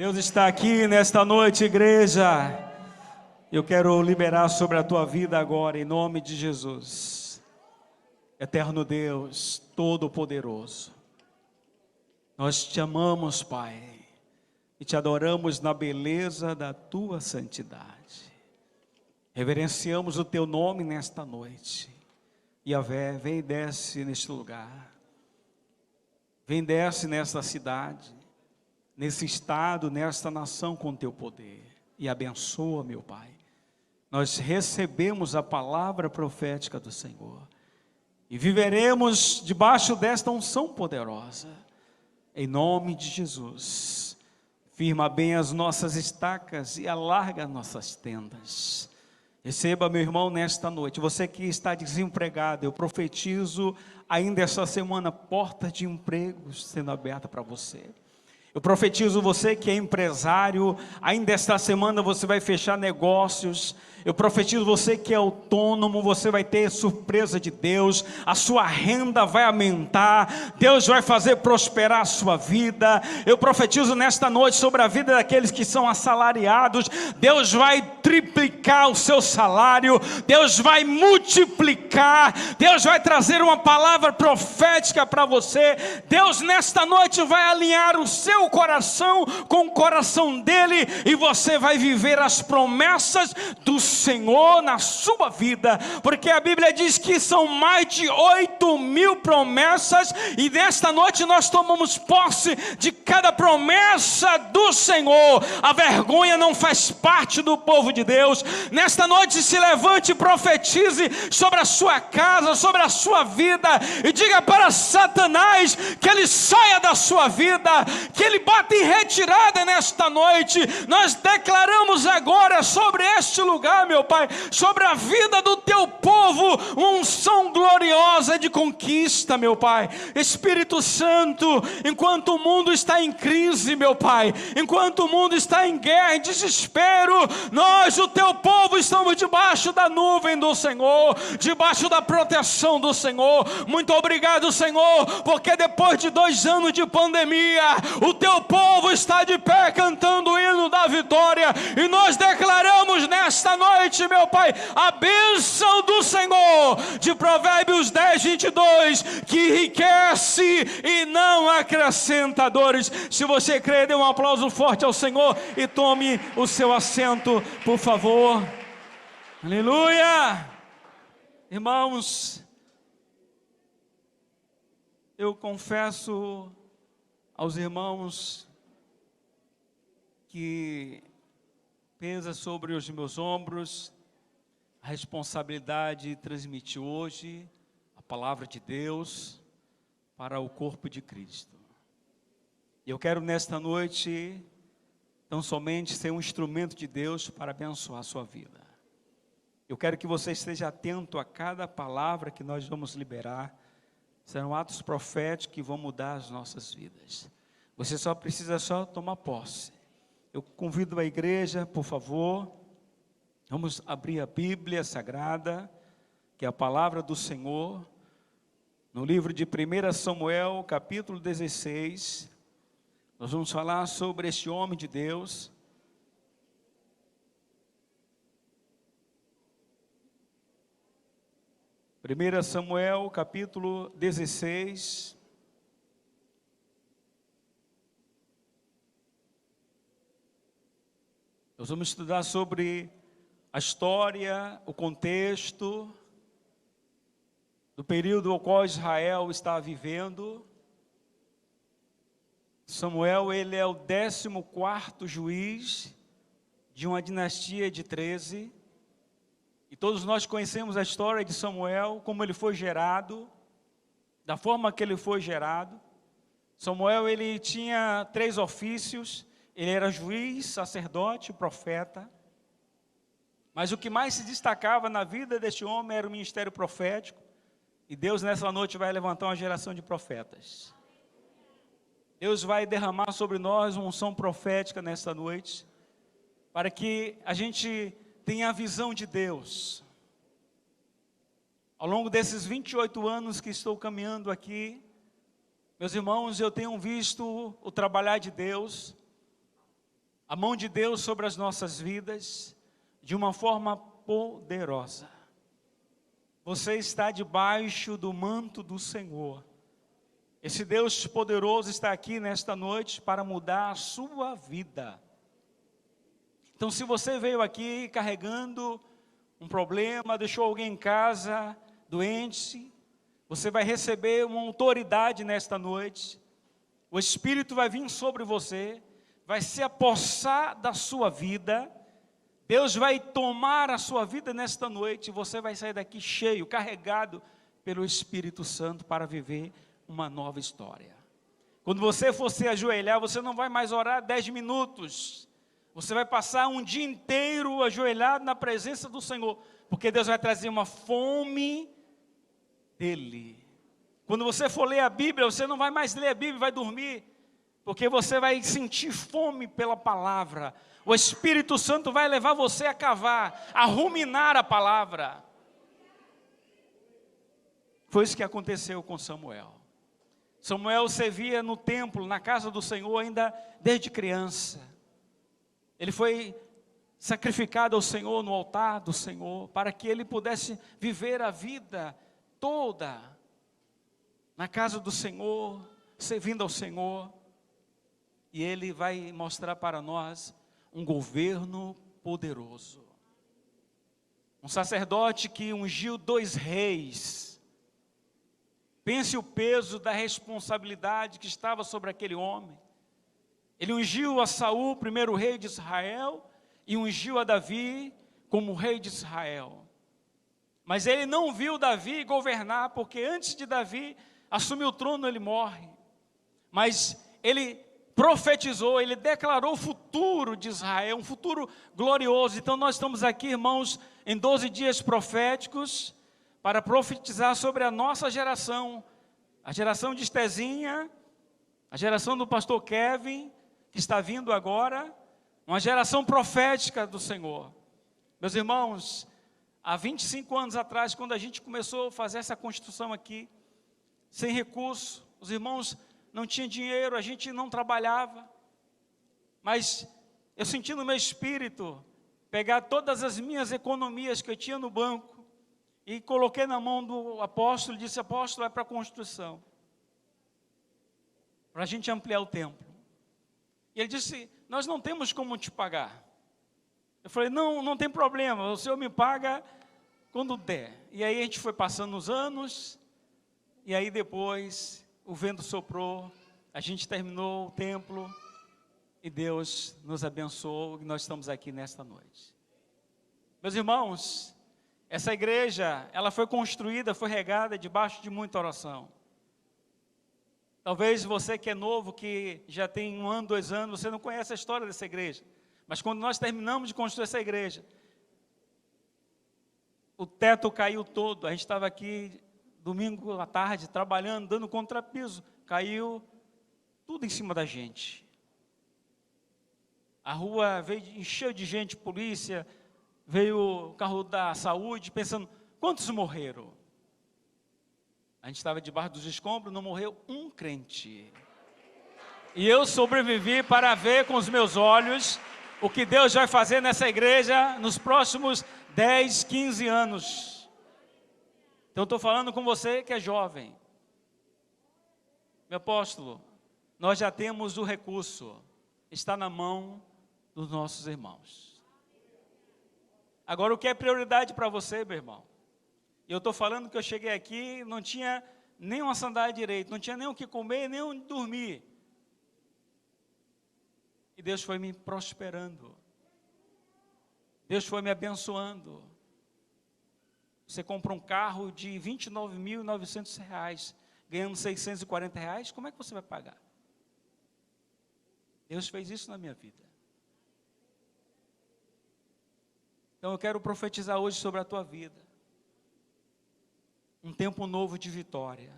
Deus está aqui nesta noite, igreja. Eu quero liberar sobre a tua vida agora, em nome de Jesus. Eterno Deus, Todo-Poderoso, nós te amamos, Pai, e te adoramos na beleza da tua santidade. Reverenciamos o teu nome nesta noite. Yahvé, vem e desce neste lugar. Vem e desce nesta cidade, nesse estado, nesta nação com teu poder. E abençoa, meu Pai. Nós recebemos a palavra profética do Senhor. E viveremos debaixo desta unção poderosa. Em nome de Jesus. Firma bem as nossas estacas e alarga nossas tendas. Receba, meu irmão, nesta noite. Você que está desempregado, eu profetizo ainda esta semana portas de empregos sendo abertas para você. Eu profetizo você que é empresário, ainda esta semana você vai fechar negócios. Eu profetizo você que é autônomo, você vai ter surpresa de Deus, a sua renda vai aumentar, Deus vai fazer prosperar a sua vida. Eu profetizo nesta noite sobre a vida daqueles que são assalariados, Deus vai triplicar o seu salário, Deus vai multiplicar, Deus vai trazer uma palavra profética para você. Deus nesta noite vai alinhar o seu coração com o coração dele, e você vai viver as promessas do Senhor na sua vida, porque a Bíblia diz que são mais de 8.000 promessas, e nesta noite nós tomamos posse de cada promessa do Senhor. A vergonha não faz parte do povo de Deus. Nesta noite se levante e profetize sobre a sua casa, sobre a sua vida, e diga para Satanás que ele saia da sua vida, que ele bata em retirada nesta noite. Nós declaramos agora sobre este lugar, meu Pai, sobre a vida do teu povo, uma unção gloriosa de conquista, meu Pai. Espírito Santo, enquanto o mundo está em crise, meu Pai, enquanto o mundo está em guerra, em desespero, nós, o teu povo, estamos debaixo da nuvem do Senhor, debaixo da proteção do Senhor. Muito obrigado, Senhor, porque depois de 2 anos de pandemia, o teu povo está de pé cantando o hino da vitória, e nós declaramos nesta noite, meu Pai, a bênção do Senhor, de Provérbios 10:22, que enriquece e não acrescenta dores. Se você crê, dê um aplauso forte ao Senhor e tome o seu assento, por favor. Aleluia! Irmãos, eu confesso aos irmãos que pesa sobre os meus ombros a responsabilidade de transmitir hoje a palavra de Deus para o corpo de Cristo. E eu quero nesta noite tão somente ser um instrumento de Deus para abençoar a sua vida. Eu quero que você esteja atento a cada palavra que nós vamos liberar. Serão atos proféticos que vão mudar as nossas vidas. Você só precisa tomar posse. Eu convido a igreja, por favor, vamos abrir a Bíblia Sagrada, que é a palavra do Senhor, no livro de 1 Samuel, capítulo 16, nós vamos falar sobre este homem de Deus. Primeira Samuel, capítulo 16, nós vamos estudar sobre a história, o contexto do período ao qual Israel está vivendo. Samuel, ele é o 14º juiz de uma dinastia de 13. E todos nós conhecemos a história de Samuel, como ele foi gerado, da forma que ele foi gerado. Samuel, ele tinha 3 ofícios. Ele era juiz, sacerdote, profeta. Mas o que mais se destacava na vida deste homem era o ministério profético. E Deus nessa noite vai levantar uma geração de profetas. Deus vai derramar sobre nós uma unção profética nesta noite, para que a gente tenha a visão de Deus. Ao longo desses 28 anos que estou caminhando aqui, meus irmãos, eu tenho visto o trabalhar de Deus. a mão de Deus sobre as nossas vidas de uma forma poderosa. Você está debaixo do manto do Senhor. Esse Deus poderoso está aqui nesta noite para mudar a sua vida. Então, se você veio aqui carregando um problema, deixou alguém em casa doente, você vai receber uma autoridade nesta noite. O Espírito vai vir sobre você, vai se apossar da sua vida. Deus vai tomar a sua vida nesta noite e você vai sair daqui cheio, carregado pelo Espírito Santo para viver uma nova história. Quando você for se ajoelhar, você não vai mais orar 10 minutos. Você vai passar um dia inteiro ajoelhado na presença do Senhor, porque Deus vai trazer uma fome dEle. Quando você for ler a Bíblia, você não vai mais ler a Bíblia e vai dormir, porque você vai sentir fome pela palavra. O Espírito Santo vai levar você a cavar, a ruminar a palavra. Foi isso que aconteceu com Samuel. Samuel servia no templo, na casa do Senhor, ainda desde criança. Ele foi sacrificado ao Senhor no altar do Senhor, para que ele pudesse viver a vida toda na casa do Senhor, servindo ao Senhor. E ele vai mostrar para nós um governo poderoso. Um sacerdote que ungiu 2 reis. Pense o peso da responsabilidade que estava sobre aquele homem. Ele ungiu a Saul, primeiro rei de Israel, e ungiu a Davi como rei de Israel. Mas ele não viu Davi governar, porque antes de Davi assumir o trono, ele morre. Mas ele profetizou, ele declarou o futuro de Israel, um futuro glorioso. Então nós estamos aqui, irmãos, em 12 dias proféticos, para profetizar sobre a nossa geração, a geração de Estezinha, a geração do pastor Kevin, que está vindo agora, uma geração profética do Senhor. Meus irmãos, há 25 anos atrás, quando a gente começou a fazer essa construção aqui, sem recurso, os irmãos não tinham dinheiro, a gente não trabalhava, mas eu senti no meu espírito, pegar todas as minhas economias que eu tinha no banco, e coloquei na mão do apóstolo, e disse: apóstolo, é para a construção, para a gente ampliar o templo. E ele disse: nós não temos como te pagar. Eu falei: não tem problema, o Senhor me paga quando der. E aí a gente foi passando os anos, e aí depois o vento soprou, a gente terminou o templo, e Deus nos abençoou, e nós estamos aqui nesta noite. Meus irmãos, essa igreja, ela foi construída, foi regada debaixo de muita oração. Talvez você que é novo, que já tem 1 ano, 2 anos, você não conhece a história dessa igreja. Mas quando nós terminamos de construir essa igreja, o teto caiu todo. A gente estava aqui domingo à tarde, trabalhando, dando contrapiso. Caiu tudo em cima da gente. A rua encheu de gente, polícia, veio o carro da saúde, pensando: quantos morreram? A gente estava debaixo dos escombros, não morreu um crente. E eu sobrevivi para ver com os meus olhos o que Deus vai fazer nessa igreja nos próximos 10, 15 anos. Então estou falando com você que é jovem. Meu apóstolo, nós já temos o recurso, está na mão dos nossos irmãos. Agora, o que é prioridade para você, meu irmão? E eu estou falando que eu cheguei aqui, não tinha nem uma sandália direita, não tinha nem o que comer, nem onde dormir. E Deus foi me prosperando. Deus foi me abençoando. Você compra um carro de R$ 29.900, ganhando R$ 640, como é que você vai pagar? Deus fez isso na minha vida. Então eu quero profetizar hoje sobre a tua vida. Um tempo novo de vitória.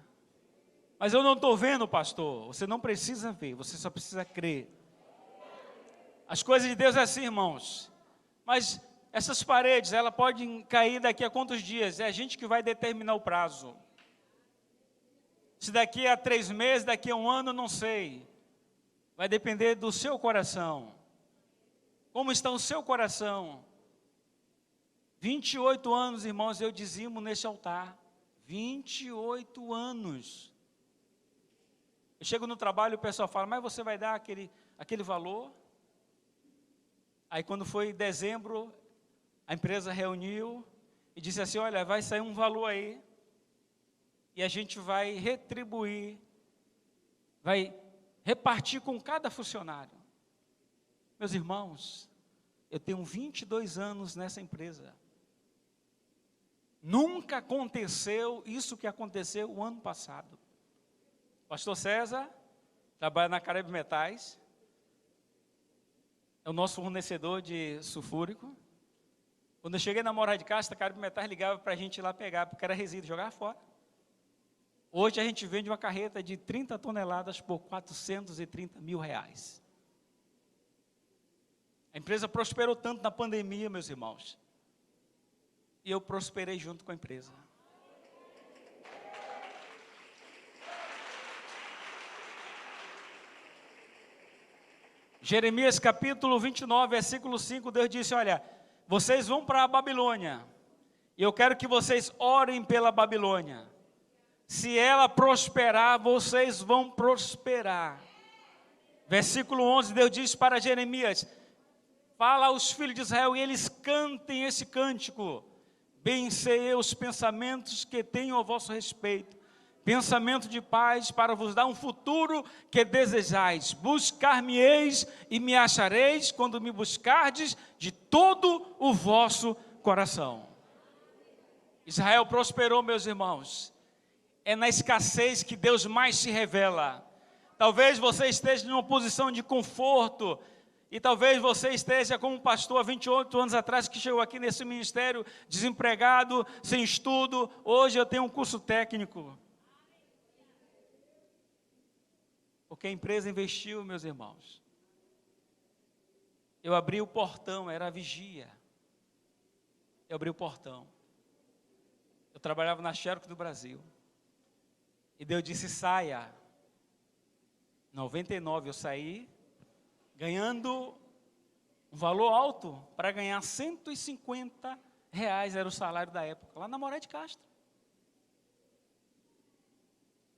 Mas eu não estou vendo, pastor. Você não precisa ver, você só precisa crer. As coisas de Deus é assim, irmãos. Mas essas paredes, elas podem cair daqui a quantos dias? É a gente que vai determinar o prazo. Se daqui a 3 meses, daqui a 1 ano, não sei. Vai depender do seu coração. Como está o seu coração? 28 anos, irmãos, eu dizimo neste altar. 28 anos. Eu chego no trabalho e o pessoal fala, mas você vai dar aquele valor? Aí quando foi dezembro, a empresa reuniu e disse assim, olha, vai sair um valor aí, e a gente vai retribuir, vai repartir com cada funcionário. Meus irmãos, eu tenho 22 anos nessa empresa. Nunca aconteceu isso que aconteceu o ano passado. Pastor César trabalha na Caribe Metais, é o nosso fornecedor de sulfúrico. Quando eu cheguei na Morada de Castro, a Caribe Metais ligava para a gente ir lá pegar, porque era resíduo, jogar fora. Hoje a gente vende uma carreta de 30 toneladas por R$430 mil. A empresa prosperou tanto na pandemia, meus irmãos. E eu prosperei junto com a empresa. Jeremias capítulo 29, versículo 5, Deus disse, olha, vocês vão para a Babilônia, e eu quero que vocês orem pela Babilônia. Se ela prosperar, vocês vão prosperar. Versículo 11, Deus diz para Jeremias, fala aos filhos de Israel, e eles cantem esse cântico. Bem sei eu os pensamentos que tenho a vosso respeito, pensamento de paz para vos dar um futuro que desejais. Buscar-me-eis e me achareis quando me buscardes de todo o vosso coração. Israel prosperou, meus irmãos. É na escassez que Deus mais se revela. Talvez você esteja numa posição de conforto, e talvez você esteja como um pastor há 28 anos atrás, que chegou aqui nesse ministério, desempregado, sem estudo. Hoje eu tenho um curso técnico. Porque a empresa investiu, meus irmãos. Eu abri o portão, era a vigia. Eu abri o portão. Eu trabalhava na Xerox do Brasil. E Deus disse, saia. 99 eu saí, ganhando um valor alto, para ganhar R$150 era o salário da época, lá na Morada de Castro.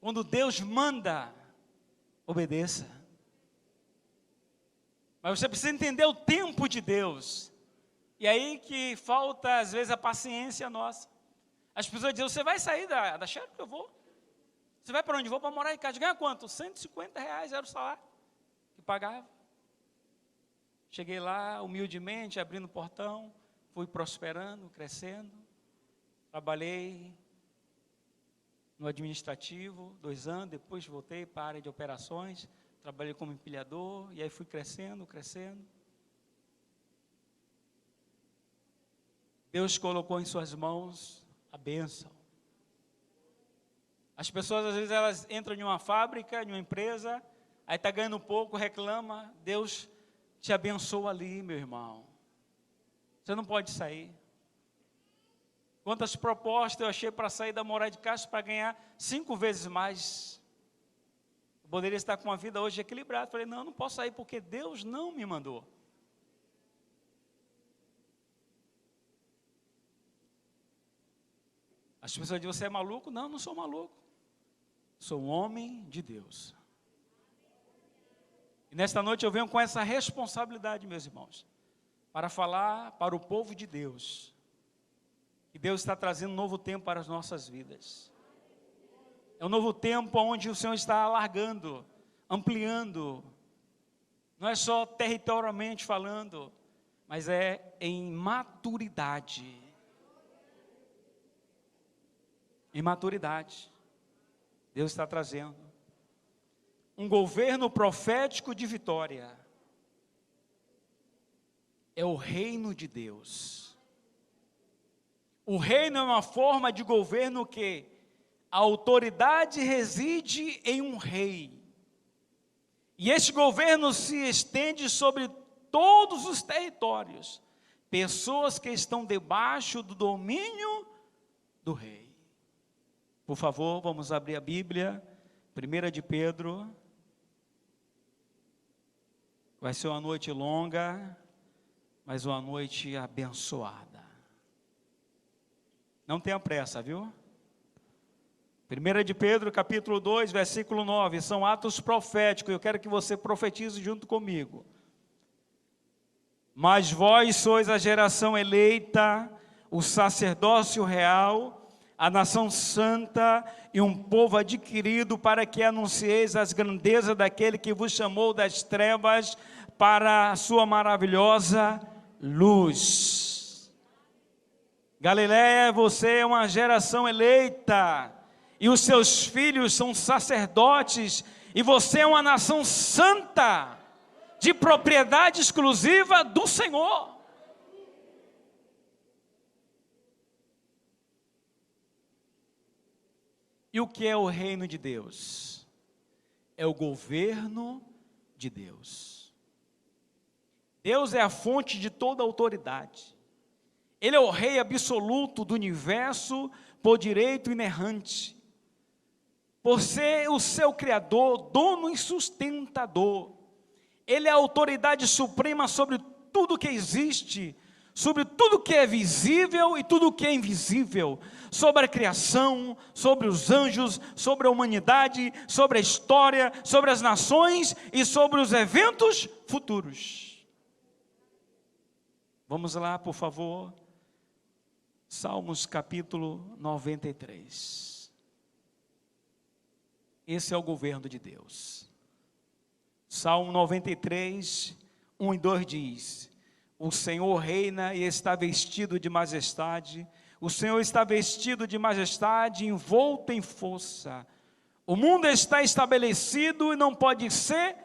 Quando Deus manda, obedeça. Mas você precisa entender o tempo de Deus. E aí que falta, às vezes, a paciência nossa. As pessoas dizem, você vai sair da Xerox? Eu vou. Você vai para onde? Vou para morar em casa. Ganha quanto? R$150 era o salário que pagava. Cheguei lá, humildemente, abrindo o portão, fui prosperando, crescendo. Trabalhei no administrativo, 2 anos, depois voltei para a área de operações, trabalhei como empilhador, e aí fui crescendo. Deus colocou em suas mãos a bênção. As pessoas, às vezes, elas entram em uma fábrica, em uma empresa, aí está ganhando pouco, reclama, Deus te abençoa ali, meu irmão. Você não pode sair. Quantas propostas eu achei para sair da Morada de Castro para ganhar 5 vezes mais. Eu poderia estar com uma vida hoje equilibrada. Falei, não posso sair porque Deus não me mandou. As pessoas dizem, você é maluco? Não, não sou maluco. Sou um homem de Deus. E nesta noite eu venho com essa responsabilidade, meus irmãos, para falar para o povo de Deus, que Deus está trazendo um novo tempo para as nossas vidas. É um novo tempo onde o Senhor está alargando, ampliando, não é só territorialmente falando, mas é em maturidade. Em maturidade, Deus está trazendo um governo profético de vitória. É o reino de Deus. O reino é uma forma de governo que a autoridade reside em um rei. E esse governo se estende sobre todos os territórios. Pessoas que estão debaixo do domínio do rei. Por favor, vamos abrir a Bíblia, 1 de Pedro. Vai ser uma noite longa, mas uma noite abençoada. Não tenha pressa, viu? 1 de Pedro, capítulo 2, versículo 9, são atos proféticos, eu quero que você profetize junto comigo. Mas vós sois a geração eleita, o sacerdócio real, a nação santa e um povo adquirido, para que anuncieis as grandezas daquele que vos chamou das trevas para a sua maravilhosa luz. Galiléia, você é uma geração eleita, e os seus filhos são sacerdotes, e você é uma nação santa, de propriedade exclusiva do Senhor. E o que é o reino de Deus? É o governo de Deus. Deus é a fonte de toda autoridade. Ele é o rei absoluto do universo por direito inerrante. Por ser o seu criador, dono e sustentador. Ele é a autoridade suprema sobre tudo que existe, sobre tudo que é visível e tudo que é invisível, sobre a criação, sobre os anjos, sobre a humanidade, sobre a história, sobre as nações e sobre os eventos futuros. Vamos lá, por favor. Salmos capítulo 93. Esse é o governo de Deus. Salmo 93, 1 e 2 diz: o Senhor reina e está vestido de majestade, o Senhor está vestido de majestade, envolto em força. O mundo está estabelecido e não pode ser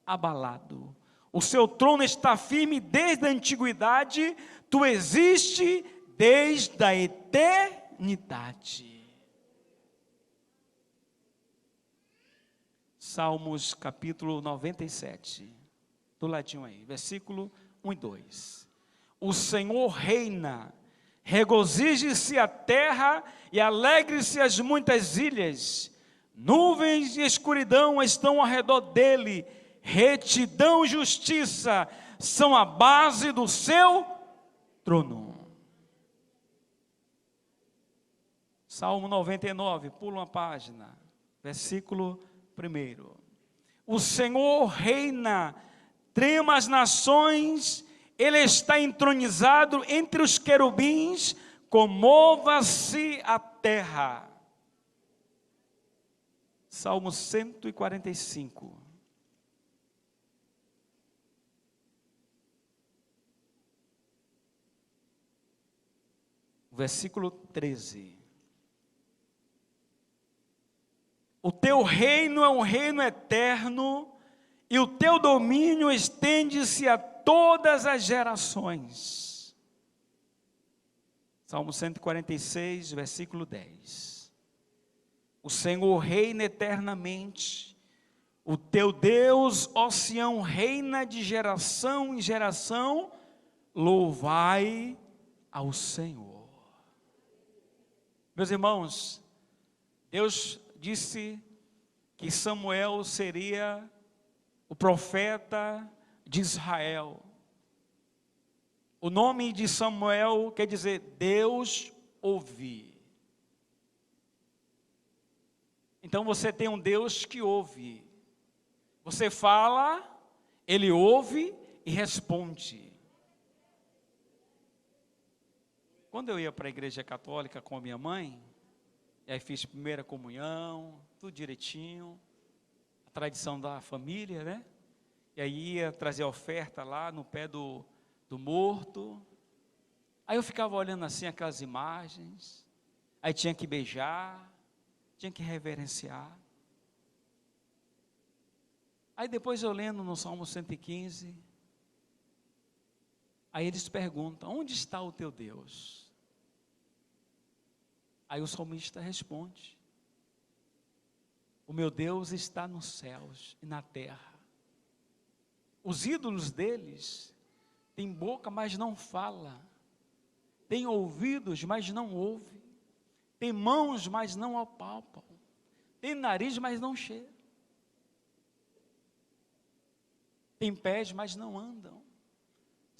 abalado. O seu trono está firme desde a antiguidade, tu existes desde a eternidade. Salmos capítulo 97, do ladinho aí, versículo 1 e 2. O Senhor reina, regozije-se a terra e alegre-se as muitas ilhas. Nuvens e escuridão estão ao redor dele, retidão e justiça são a base do seu trono. Salmo 99, pula uma página, versículo 1. O Senhor reina, trema as nações, Ele está entronizado entre os querubins, comova-se a terra. Salmo 145. Versículo 13. O teu reino é um reino eterno, e o teu domínio estende-se a todas as gerações. Salmo 146, versículo 10. O Senhor reina eternamente, o teu Deus, ó Sião, reina de geração em geração, louvai ao Senhor. Meus irmãos, Deus disse que Samuel seria o profeta de Israel. O nome de Samuel quer dizer Deus ouve. Então você tem um Deus que ouve. Você fala, Ele ouve e responde. Quando eu ia para a igreja católica com a minha mãe, e aí fiz primeira comunhão, tudo direitinho, a tradição da família, né? E aí ia trazer a oferta lá no pé do morto. Aí eu ficava olhando assim aquelas imagens, aí tinha que beijar, tinha que reverenciar. Aí depois eu lendo no Salmo 115, aí eles perguntam: onde está o teu Deus? Aí o salmista responde: o meu Deus está nos céus e na terra. Os ídolos deles têm boca, mas não fala, têm ouvidos, mas não ouve, têm mãos, mas não apalpam, têm nariz, mas não cheiram, têm pés, mas não andam,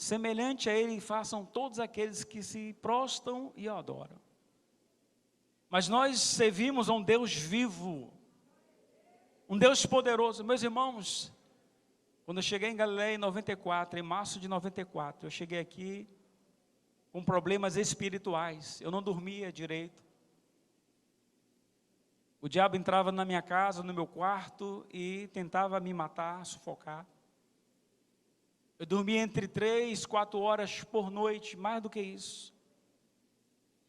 semelhante a Ele façam todos aqueles que se prostram e o adoram. Mas nós servimos a um Deus vivo, um Deus poderoso. Meus irmãos, quando eu cheguei em Galiléia em 94, em março de 94, eu cheguei aqui com problemas espirituais. Eu não dormia direito. O diabo entrava na minha casa, no meu quarto, e tentava me matar, sufocar. Eu dormia entre 3, 4 horas por noite, mais do que isso.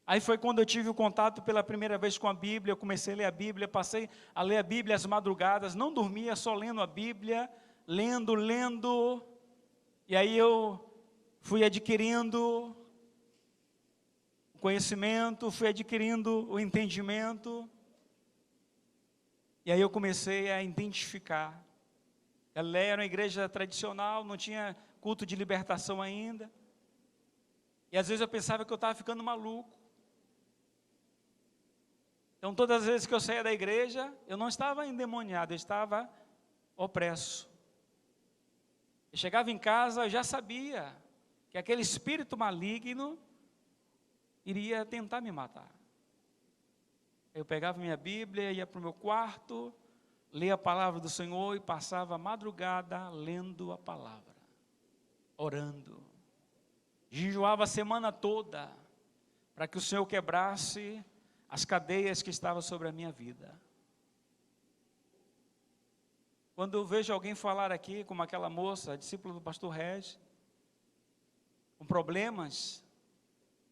Aí foi quando eu tive o contato pela primeira vez com a Bíblia. Eu comecei a ler a Bíblia, passei a ler a Bíblia às madrugadas, não dormia, só lendo a Bíblia, lendo, e aí eu fui adquirindo o conhecimento, fui adquirindo o entendimento, e aí eu comecei a identificar. Galiléia era uma igreja tradicional, não tinha culto de libertação ainda, e às vezes eu pensava que eu estava ficando maluco. Então todas as vezes que eu saía da igreja, eu não estava endemoniado, eu estava opresso. Eu chegava em casa, eu já sabia que aquele espírito maligno iria tentar me matar. Eu pegava minha Bíblia, ia para o meu quarto, lia a palavra do Senhor e passava a madrugada lendo a palavra, orando. Jejuava a semana toda para que o Senhor quebrasse as cadeias que estavam sobre a minha vida. Quando eu vejo alguém falar aqui, como aquela moça, a discípula do pastor Regis, com problemas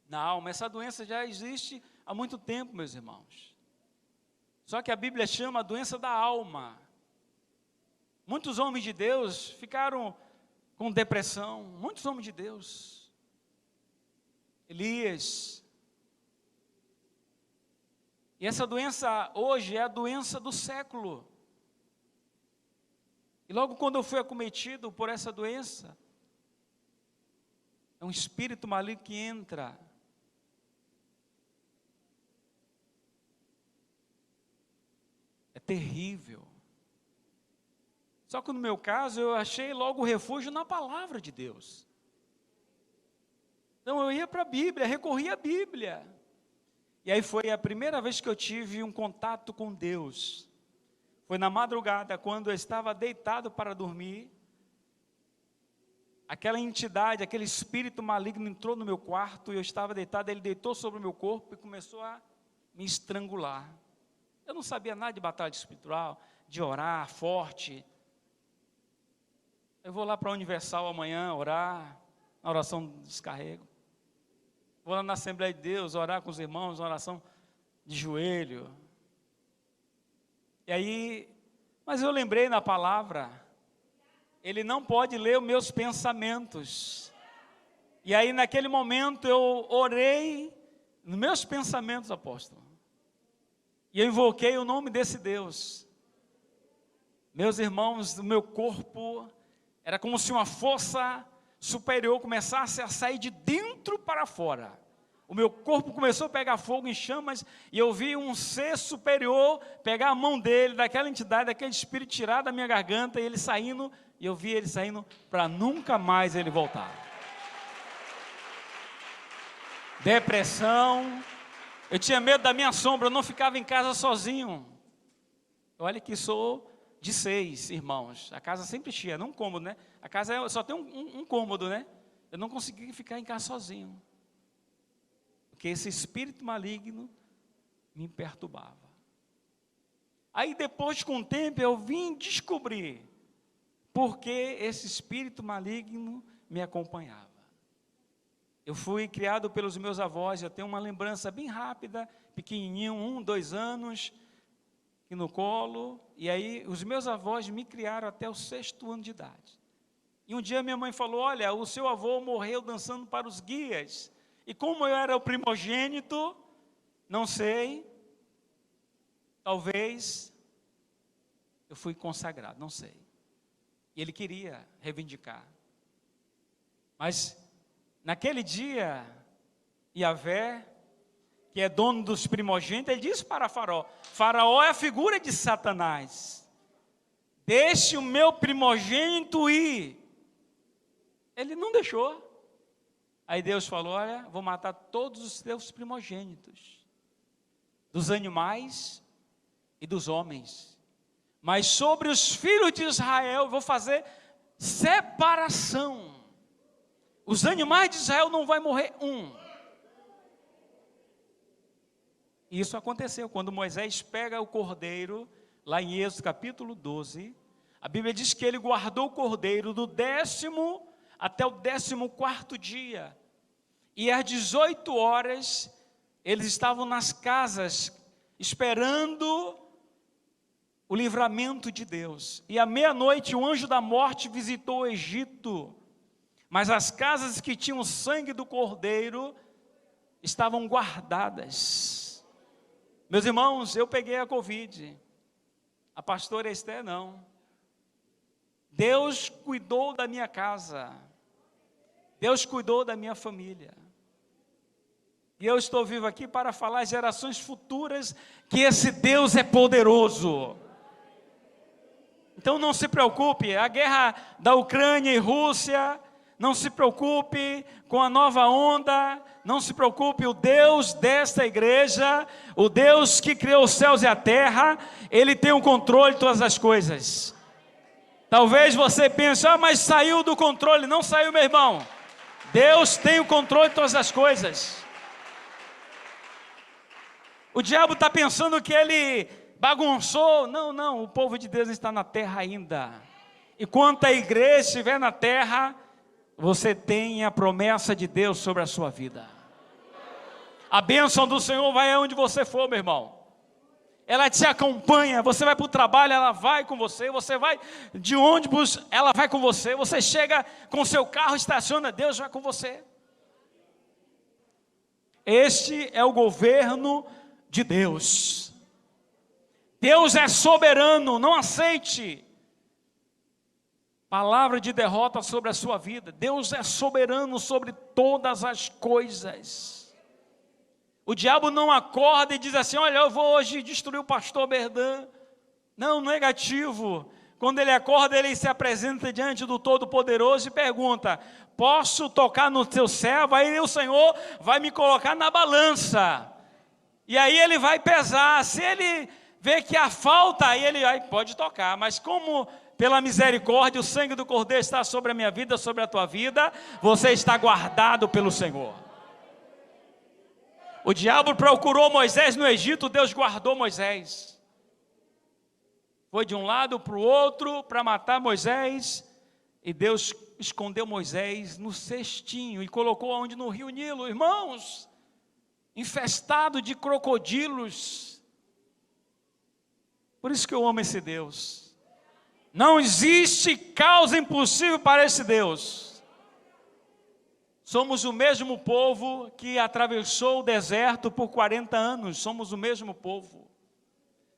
na alma, essa doença já existe há muito tempo, meus irmãos. Só que a Bíblia chama a doença da alma. Muitos homens de Deus ficaram com depressão, muitos homens de Deus. Elias. E essa doença hoje é a doença do século. E logo quando eu fui acometido por essa doença, é um espírito maligno que entra. É terrível. Só que no meu caso, eu achei logo refúgio na palavra de Deus. Então eu ia para a Bíblia, recorria à Bíblia. E aí foi a primeira vez que eu tive um contato com Deus. Foi na madrugada, quando eu estava deitado para dormir. Aquela entidade, aquele espírito maligno entrou no meu quarto, e eu estava deitado, ele deitou sobre o meu corpo e começou a me estrangular. Eu não sabia nada de batalha espiritual, de orar forte. Eu vou lá para a Universal amanhã orar, na oração do descarrego. Vou lá na Assembleia de Deus orar com os irmãos, na oração de joelho. E aí, mas eu lembrei na palavra, ele não pode ler os meus pensamentos. E aí naquele momento eu orei nos meus pensamentos, apóstolo. E eu invoquei o nome desse Deus. Meus irmãos, o meu corpo era como se uma força superior começasse a sair de dentro para fora. O meu corpo começou a pegar fogo em chamas, e eu vi um ser superior pegar a mão dele, daquela entidade, daquele espírito, tirar da minha garganta, e ele saindo, e eu vi ele saindo para nunca mais ele voltar. Depressão, eu tinha medo da minha sombra, eu não ficava em casa sozinho. Olha que sou de 6 irmãos, a casa sempre cheia, num cômodo, né? A casa só tem um cômodo, né? Eu não conseguia ficar em casa sozinho, porque esse espírito maligno me perturbava. Aí depois, com o tempo, eu vim descobrir porque esse espírito maligno me acompanhava. Eu fui criado pelos meus avós, eu tenho uma lembrança bem rápida, pequenininho, 1, 2 anos, aqui no colo, e aí os meus avós me criaram até o 6º ano de idade. E um dia minha mãe falou: olha, o seu avô morreu dançando para os guias, e como eu era o primogênito, não sei, talvez eu fui consagrado, não sei. E ele queria reivindicar. Mas naquele dia, Yahvé, que é dono dos primogênitos, ele disse para Faraó: Faraó é a figura de Satanás, deixe o meu primogênito ir. Ele não deixou. Aí Deus falou: olha, vou matar todos os teus primogênitos, dos animais e dos homens, mas sobre os filhos de Israel eu vou fazer separação. Os animais de Israel não vai morrer um. E isso aconteceu quando Moisés pega o cordeiro, lá em Êxodo capítulo 12, a Bíblia diz que ele guardou o cordeiro do 10º até o 14º dia, e às 18 horas, eles estavam nas casas, esperando o livramento de Deus, e à meia-noite o anjo da morte visitou o Egito, mas as casas que tinham o sangue do cordeiro, estavam guardadas. Meus irmãos, eu peguei a Covid, a pastora Esther não. Deus cuidou da minha casa, Deus cuidou da minha família, e eu estou vivo aqui para falar às gerações futuras, que esse Deus é poderoso. Então não se preocupe, a guerra da Ucrânia e Rússia, não se preocupe com a nova onda, não se preocupe, o Deus desta igreja, o Deus que criou os céus e a terra, Ele tem o controle de todas as coisas. Talvez você pense: mas saiu do controle. Não saiu, meu irmão. Deus tem o controle de todas as coisas. O diabo está pensando que ele bagunçou. Não, o povo de Deus está na terra ainda. E quando a igreja estiver na terra, você tem a promessa de Deus sobre a sua vida. A bênção do Senhor vai aonde você for, meu irmão. Ela te acompanha, você vai para o trabalho, ela vai com você, você vai de ônibus, ela vai com você, você chega com seu carro, estaciona, Deus vai com você. Este é o governo de Deus. Deus é soberano, não aceite palavra de derrota sobre a sua vida. Deus é soberano sobre todas as coisas. O diabo não acorda e diz assim: olha, eu vou hoje destruir o pastor Berdan. Não, negativo. Quando ele acorda, ele se apresenta diante do Todo-Poderoso e pergunta: posso tocar no teu servo? Aí o Senhor vai me colocar na balança. E aí ele vai pesar. Se ele vê que há falta, aí ele pode tocar. Mas como pela misericórdia o sangue do Cordeiro está sobre a minha vida, sobre a tua vida, você está guardado pelo Senhor. O diabo procurou Moisés no Egito, Deus guardou Moisés. Foi de um lado para o outro para matar Moisés, e Deus escondeu Moisés no cestinho e colocou onde? No rio Nilo, irmãos, infestado de crocodilos. Por isso que eu amo esse Deus. Não existe causa impossível para esse Deus. Somos o mesmo povo que atravessou o deserto por 40 anos, somos o mesmo povo.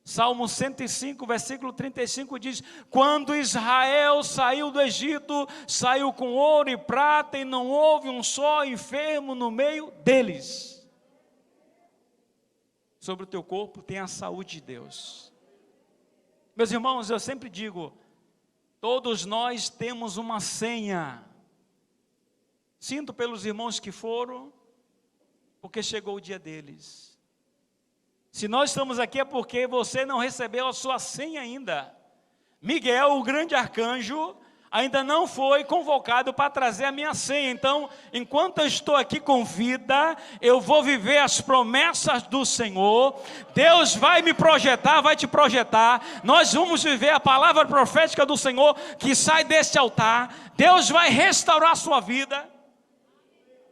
Salmo 105, versículo 35 diz: quando Israel saiu do Egito, saiu com ouro e prata, e não houve um só enfermo no meio deles. Sobre o teu corpo tem a saúde de Deus. Meus irmãos, eu sempre digo, todos nós temos uma senha. Sinto pelos irmãos que foram, porque chegou o dia deles. Se nós estamos aqui é porque você não recebeu a sua senha ainda. Miguel, o grande arcanjo, ainda não foi convocado para trazer a minha senha. Então, enquanto eu estou aqui com vida, eu vou viver as promessas do Senhor. Deus vai me projetar, vai te projetar. Nós vamos viver a palavra profética do Senhor que sai deste altar. Deus vai restaurar a sua vida,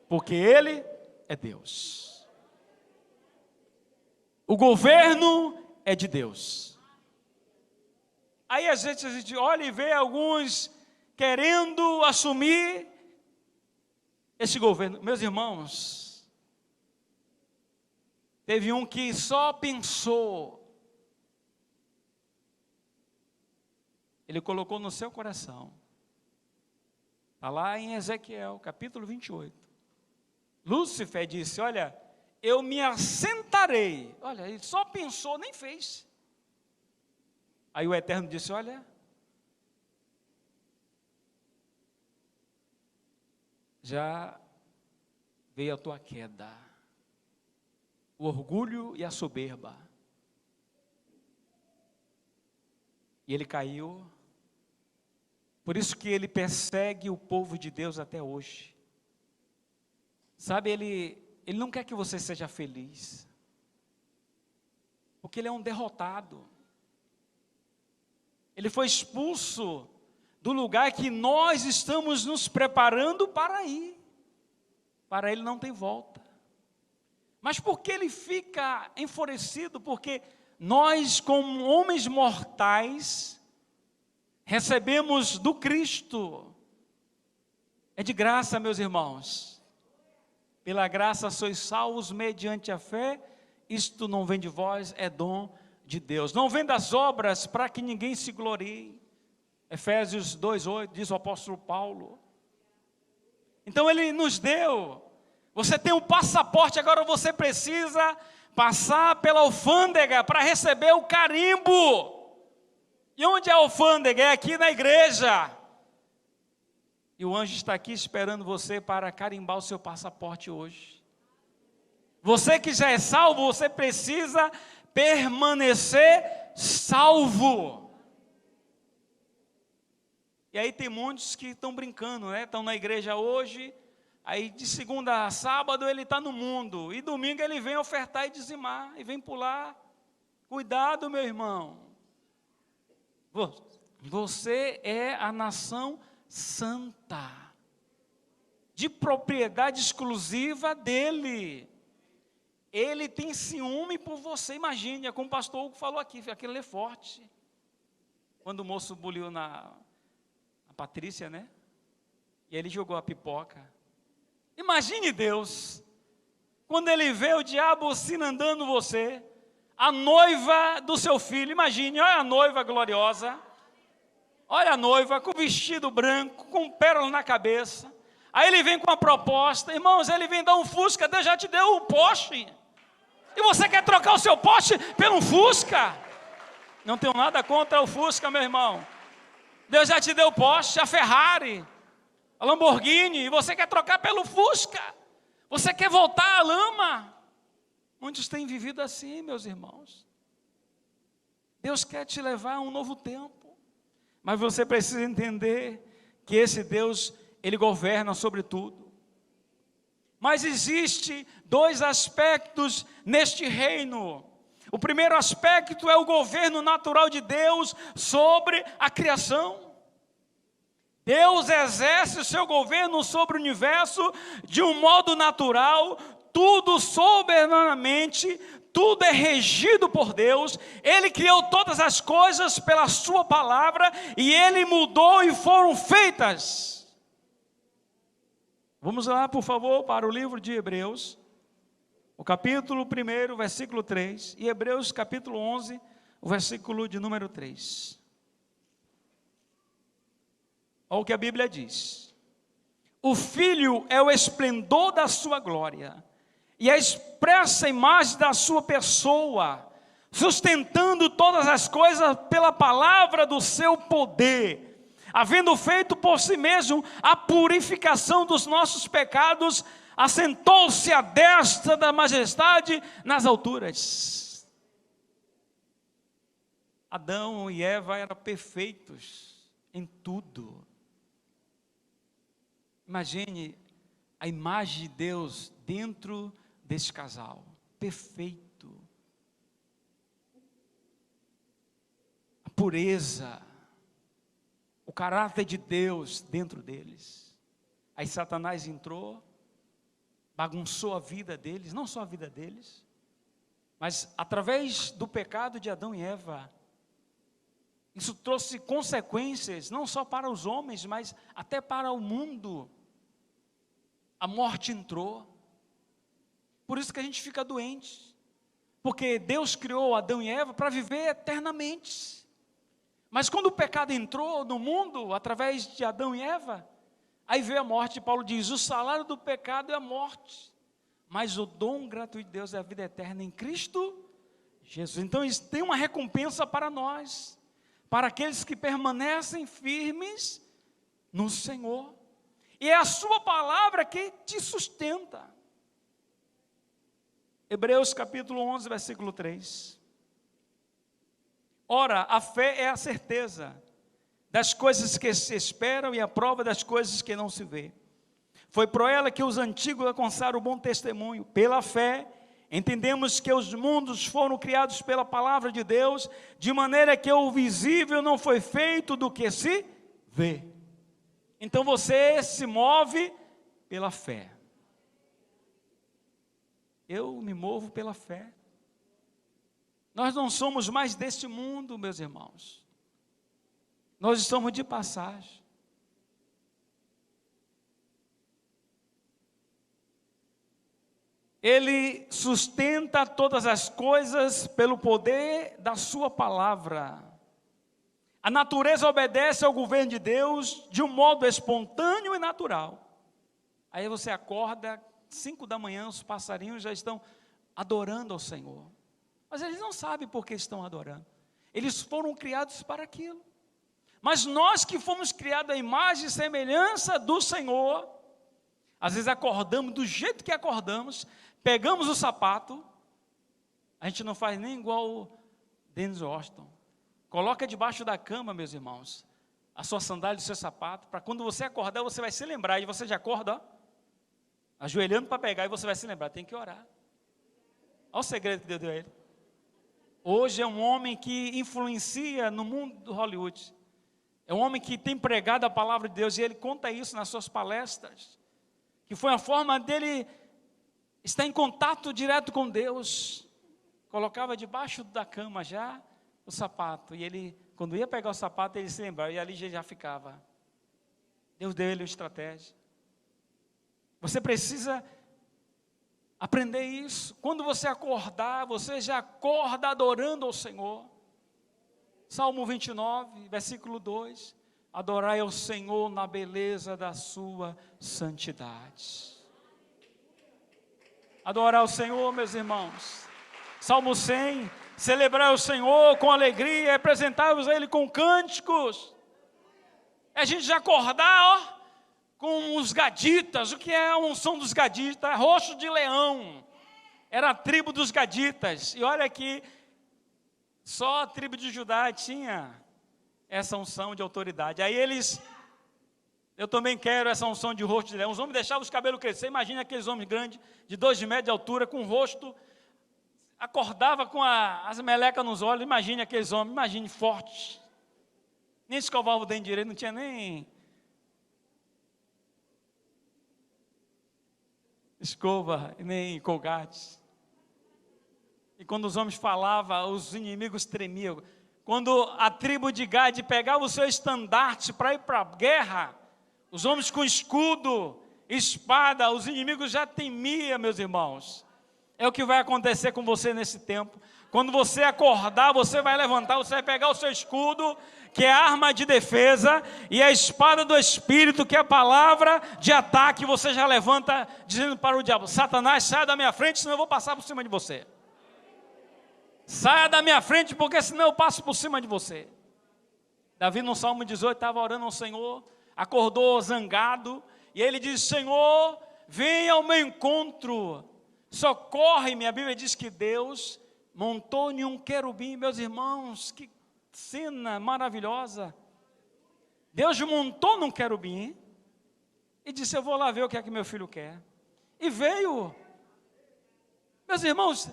porque Ele é Deus. O governo é de Deus. Aí às vezes a gente olha e vê alguns querendo assumir esse governo. Meus irmãos, teve um que só pensou, ele colocou no seu coração. Está lá em Ezequiel, capítulo 28. Lúcifer disse: olha, eu me assentarei. Olha, ele só pensou, nem fez. Aí o Eterno disse: olha, já veio a tua queda, o orgulho e a soberba. E ele caiu. Por isso que ele persegue o povo de Deus até hoje. Sabe, ele não quer que você seja feliz, porque ele é um derrotado. Ele foi expulso do lugar que nós estamos nos preparando para ir. Para ele não tem volta. Mas por que ele fica enfurecido? Porque nós, como homens mortais, recebemos do Cristo. É de graça, meus irmãos. Pela graça sois salvos mediante a fé. Isto não vem de vós, é dom de Deus. Não vem das obras para que ninguém se glorie. Efésios 2:8 diz o apóstolo Paulo. Então ele nos deu. Você tem um passaporte, agora você precisa passar pela alfândega para receber o carimbo. E onde é a alfândega? É aqui na igreja. E o anjo está aqui esperando você para carimbar o seu passaporte hoje. Você que já é salvo, você precisa permanecer salvo. E aí tem muitos que estão brincando, né? Estão na igreja hoje, aí de segunda a sábado ele está no mundo, e domingo ele vem ofertar e dizimar, e vem pular. Cuidado, meu irmão. Você é a nação santa, de propriedade exclusiva dele. Ele tem ciúme por você. Imagine, é como o pastor Hugo falou aqui, aquilo é forte. Quando o moço buliu a Patrícia, né? E ele jogou a pipoca. Imagine Deus, quando ele vê o diabo sinandando você, a noiva do seu filho. Imagine, olha a noiva gloriosa, olha a noiva com vestido branco, com pérola na cabeça. Aí ele vem com a proposta, irmãos, ele vem dar um Fusca. Deus já te deu o Porsche, e você quer trocar o seu Porsche pelo Fusca? Não tenho nada contra o Fusca, meu irmão. Deus já te deu o Porsche, a Ferrari, a Lamborghini, e você quer trocar pelo Fusca? Você quer voltar à lama? Muitos têm vivido assim, meus irmãos. Deus quer te levar a um novo tempo, mas você precisa entender que esse Deus, Ele governa sobre tudo. Mas existe dois aspectos neste reino. O primeiro aspecto é o governo natural de Deus sobre a criação. Deus exerce o seu governo sobre o universo de um modo natural, tudo soberanamente, tudo é regido por Deus. Ele criou todas as coisas pela sua palavra e Ele mudou e foram feitas. Vamos lá, por favor, para o livro de Hebreus, o capítulo 1, versículo 3, e Hebreus capítulo 11, o versículo de número 3. Olha o que a Bíblia diz: o Filho é o esplendor da sua glória, e a expressa imagem da sua pessoa, sustentando todas as coisas pela palavra do seu poder, havendo feito por si mesmo a purificação dos nossos pecados, assentou-se à destra da majestade nas alturas. Adão e Eva eram perfeitos em tudo. Imagine a imagem de Deus dentro desse casal, perfeito. A pureza, o caráter de Deus dentro deles. Aí Satanás entrou, bagunçou a vida deles, não só a vida deles, mas através do pecado de Adão e Eva, isso trouxe consequências, não só para os homens, mas até para o mundo. A morte entrou, por isso que a gente fica doente, porque Deus criou Adão e Eva para viver eternamente, mas quando o pecado entrou no mundo, através de Adão e Eva, aí veio a morte. Paulo diz: o salário do pecado é a morte, mas o dom gratuito de Deus é a vida eterna em Cristo Jesus. Então isso tem uma recompensa para nós, para aqueles que permanecem firmes no Senhor, e é a sua palavra que te sustenta. Hebreus capítulo 11, versículo 3. Ora, a fé é a certeza das coisas que se esperam e a prova das coisas que não se vê. Foi por ela que os antigos alcançaram o bom testemunho. Pela fé, entendemos que os mundos foram criados pela palavra de Deus, de maneira que o visível não foi feito do que se vê. Então você se move pela fé. Eu me movo pela fé. Nós não somos mais deste mundo, meus irmãos. Nós estamos de passagem. Ele sustenta todas as coisas pelo poder da sua palavra. A natureza obedece ao governo de Deus de um modo espontâneo e natural. Aí você acorda, 5 da manhã, os passarinhos já estão adorando ao Senhor. Mas eles não sabem por que estão adorando. Eles foram criados para aquilo. Mas nós que fomos criados à imagem e semelhança do Senhor, às vezes acordamos do jeito que acordamos, pegamos o sapato, a gente não faz nem igual o Dennis Washington. Coloca debaixo da cama, meus irmãos, a sua sandália e o seu sapato, para quando você acordar, você vai se lembrar, e você já acorda, ó, ajoelhando para pegar, e você vai se lembrar, tem que orar. Olha o segredo que Deus deu a ele. Hoje é um homem que influencia no mundo do Hollywood. É um homem que tem pregado a palavra de Deus, e ele conta isso nas suas palestras, que foi a forma dele estar em contato direto com Deus. Colocava debaixo da cama já o sapato, e ele, quando ia pegar o sapato, ele se lembrava, e ali já ficava. Deus deu ele uma estratégia. Você precisa aprender isso. Quando você acordar, você já acorda adorando ao Senhor. Salmo 29, versículo 2. Adorai ao Senhor na beleza da sua santidade. Adorar ao Senhor, meus irmãos. Salmo 100. Celebrar o Senhor com alegria, apresentar-vos a Ele com cânticos. É a gente já acordar, ó, com os gaditas. O que é a unção dos gaditas? Rosto de leão. Era a tribo dos gaditas. E olha aqui, só a tribo de Judá tinha essa unção de autoridade. Aí eles, eu também quero essa unção de rosto de leão. Os homens deixavam os cabelos crescer. Imagina aqueles homens grandes, de 2 metros de altura, com o rosto, acordava com as melecas nos olhos. Imagine aqueles homens, imagine fortes. Nem escovava o dente direito, não tinha nem escova, nem colgates. E quando os homens falavam, os inimigos tremiam. Quando a tribo de Gade pegava o seu estandarte para ir para a guerra, os homens com escudo, espada, os inimigos já temiam, meus irmãos. É o que vai acontecer com você nesse tempo. Quando você acordar, você vai levantar, você vai pegar o seu escudo, que é a arma de defesa, e a espada do Espírito, que é a palavra de ataque. Você já levanta dizendo para o diabo: Satanás, saia da minha frente, senão eu vou passar por cima de você. Saia da minha frente, porque senão eu passo por cima de você. Davi no Salmo 18 estava orando ao Senhor, acordou zangado, e ele diz: Senhor, venha ao meu encontro, socorre-me. A Bíblia diz que Deus montou em um querubim. Meus irmãos, que cena maravilhosa. Deus montou num querubim e disse: eu vou lá ver o que é que meu filho quer. E veio. Meus irmãos,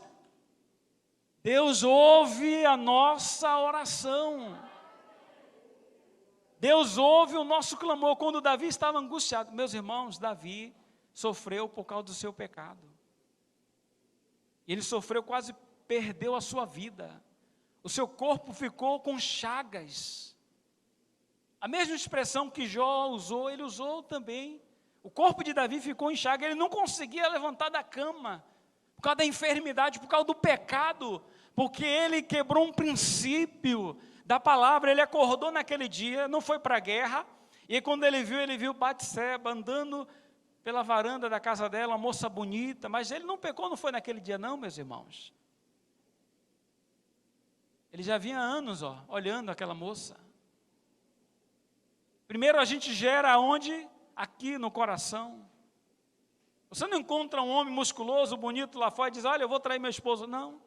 Deus ouve a nossa oração. Deus ouve o nosso clamor. Quando Davi estava angustiado, meus irmãos, Davi sofreu por causa do seu pecado. Ele sofreu, quase perdeu a sua vida. O seu corpo ficou com chagas. A mesma expressão que Jó usou, ele usou também. O corpo de Davi ficou em chagas, ele não conseguia levantar da cama, por causa da enfermidade, por causa do pecado, porque ele quebrou um princípio da palavra. Ele acordou naquele dia, não foi para a guerra, e quando ele viu Batseba andando pela varanda da casa dela, uma moça bonita, mas ele não pecou, não foi naquele dia não, meus irmãos. Ele já vinha há anos, olhando aquela moça. Primeiro a gente gera onde? Aqui no coração. Você não encontra um homem musculoso, bonito lá fora e diz, olha, eu vou trair meu esposo. Não.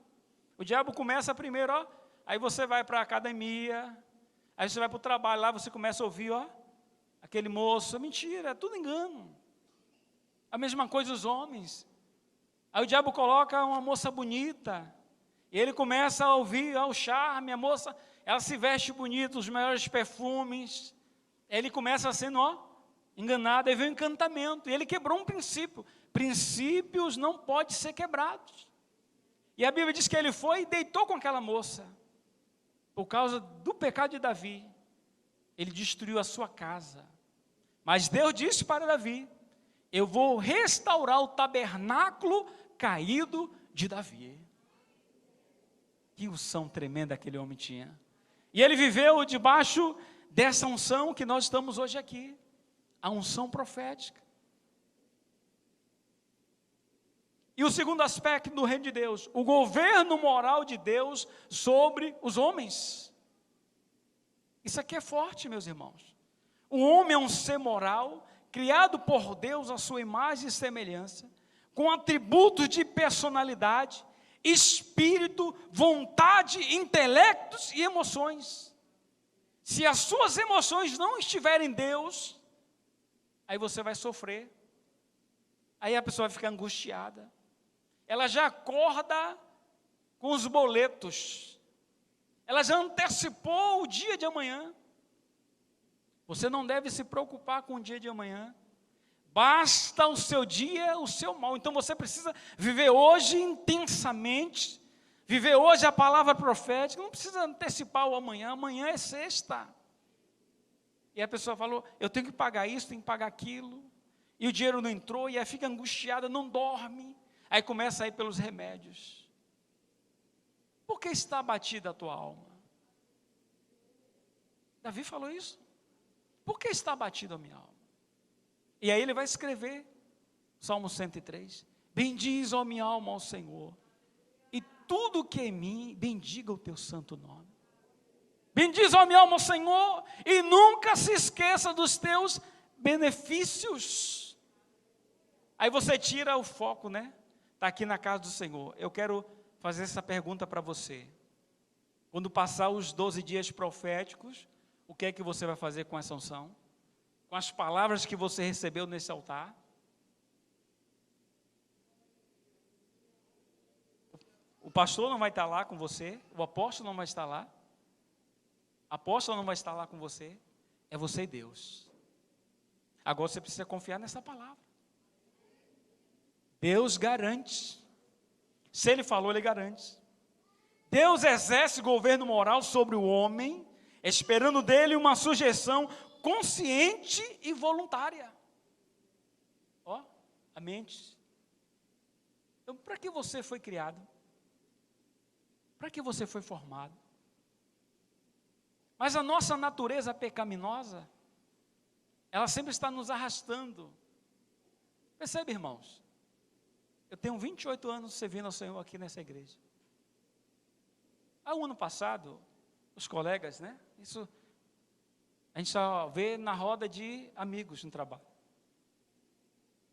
O diabo começa primeiro, ó. Aí você vai para a academia, aí você vai para o trabalho, lá você começa a ouvir, ó, aquele moço. Mentira, é tudo engano. A mesma coisa os homens. Aí o diabo coloca uma moça bonita, e ele começa a ouvir, ó, o charme, a moça, ela se veste bonita, os melhores perfumes. Ele começa sendo, ó, enganado, aí vem o encantamento, e ele quebrou um princípio. Princípios não podem ser quebrados. E a Bíblia diz que ele foi e deitou com aquela moça. Por causa do pecado de Davi, ele destruiu a sua casa. Mas Deus disse para Davi, eu vou restaurar o tabernáculo caído de Davi. Que unção tremenda aquele homem tinha. E ele viveu debaixo dessa unção que nós estamos hoje aqui. A unção profética. E o segundo aspecto do reino de Deus, o governo moral de Deus sobre os homens. Isso aqui é forte, meus irmãos. O homem é um ser moral, criado por Deus à sua imagem e semelhança, com atributos de personalidade, espírito, vontade, intelectos e emoções. Se as suas emoções não estiverem em Deus, aí você vai sofrer. Aí a pessoa vai ficar angustiada. Ela já acorda com os boletos. Ela já antecipou o dia de amanhã. Você não deve se preocupar com o dia de amanhã. Basta o seu dia, o seu mal. Então você precisa viver hoje intensamente. Viver hoje a palavra profética. Não precisa antecipar o amanhã. Amanhã é sexta. E a pessoa falou, eu tenho que pagar isso, tenho que pagar aquilo. E o dinheiro não entrou, e aí fica angustiada, não dorme. Aí começa a ir pelos remédios. Por que está abatida a tua alma? Davi falou isso. Por que está abatida a minha alma? E aí ele vai escrever, Salmo 103. Bendiz, ó minha alma, ao Senhor. E tudo que é em mim, bendiga o teu santo nome. Bendiz, ó minha alma, ao Senhor. E nunca se esqueça dos teus benefícios. Aí você tira o foco, né? Está aqui na casa do Senhor. Eu quero fazer essa pergunta para você. Quando passar os 12 dias proféticos, o que é que você vai fazer com essa unção? Com as palavras que você recebeu nesse altar? O pastor não vai estar lá com você, o apóstolo não vai estar lá, a apóstola não vai estar lá com você, é você e Deus. Agora você precisa confiar nessa palavra. Deus garante. Se Ele falou, Ele garante. Deus exerce governo moral sobre o homem, esperando dele uma sujeição consciente e voluntária. Ó, a mente. Então, para que você foi criado? Para que você foi formado? Mas a nossa natureza pecaminosa, ela sempre está nos arrastando. Percebe, irmãos? Eu tenho 28 anos servindo ao Senhor aqui nessa igreja. O ano passado, os colegas, né? Isso a gente só vê na roda de amigos no trabalho.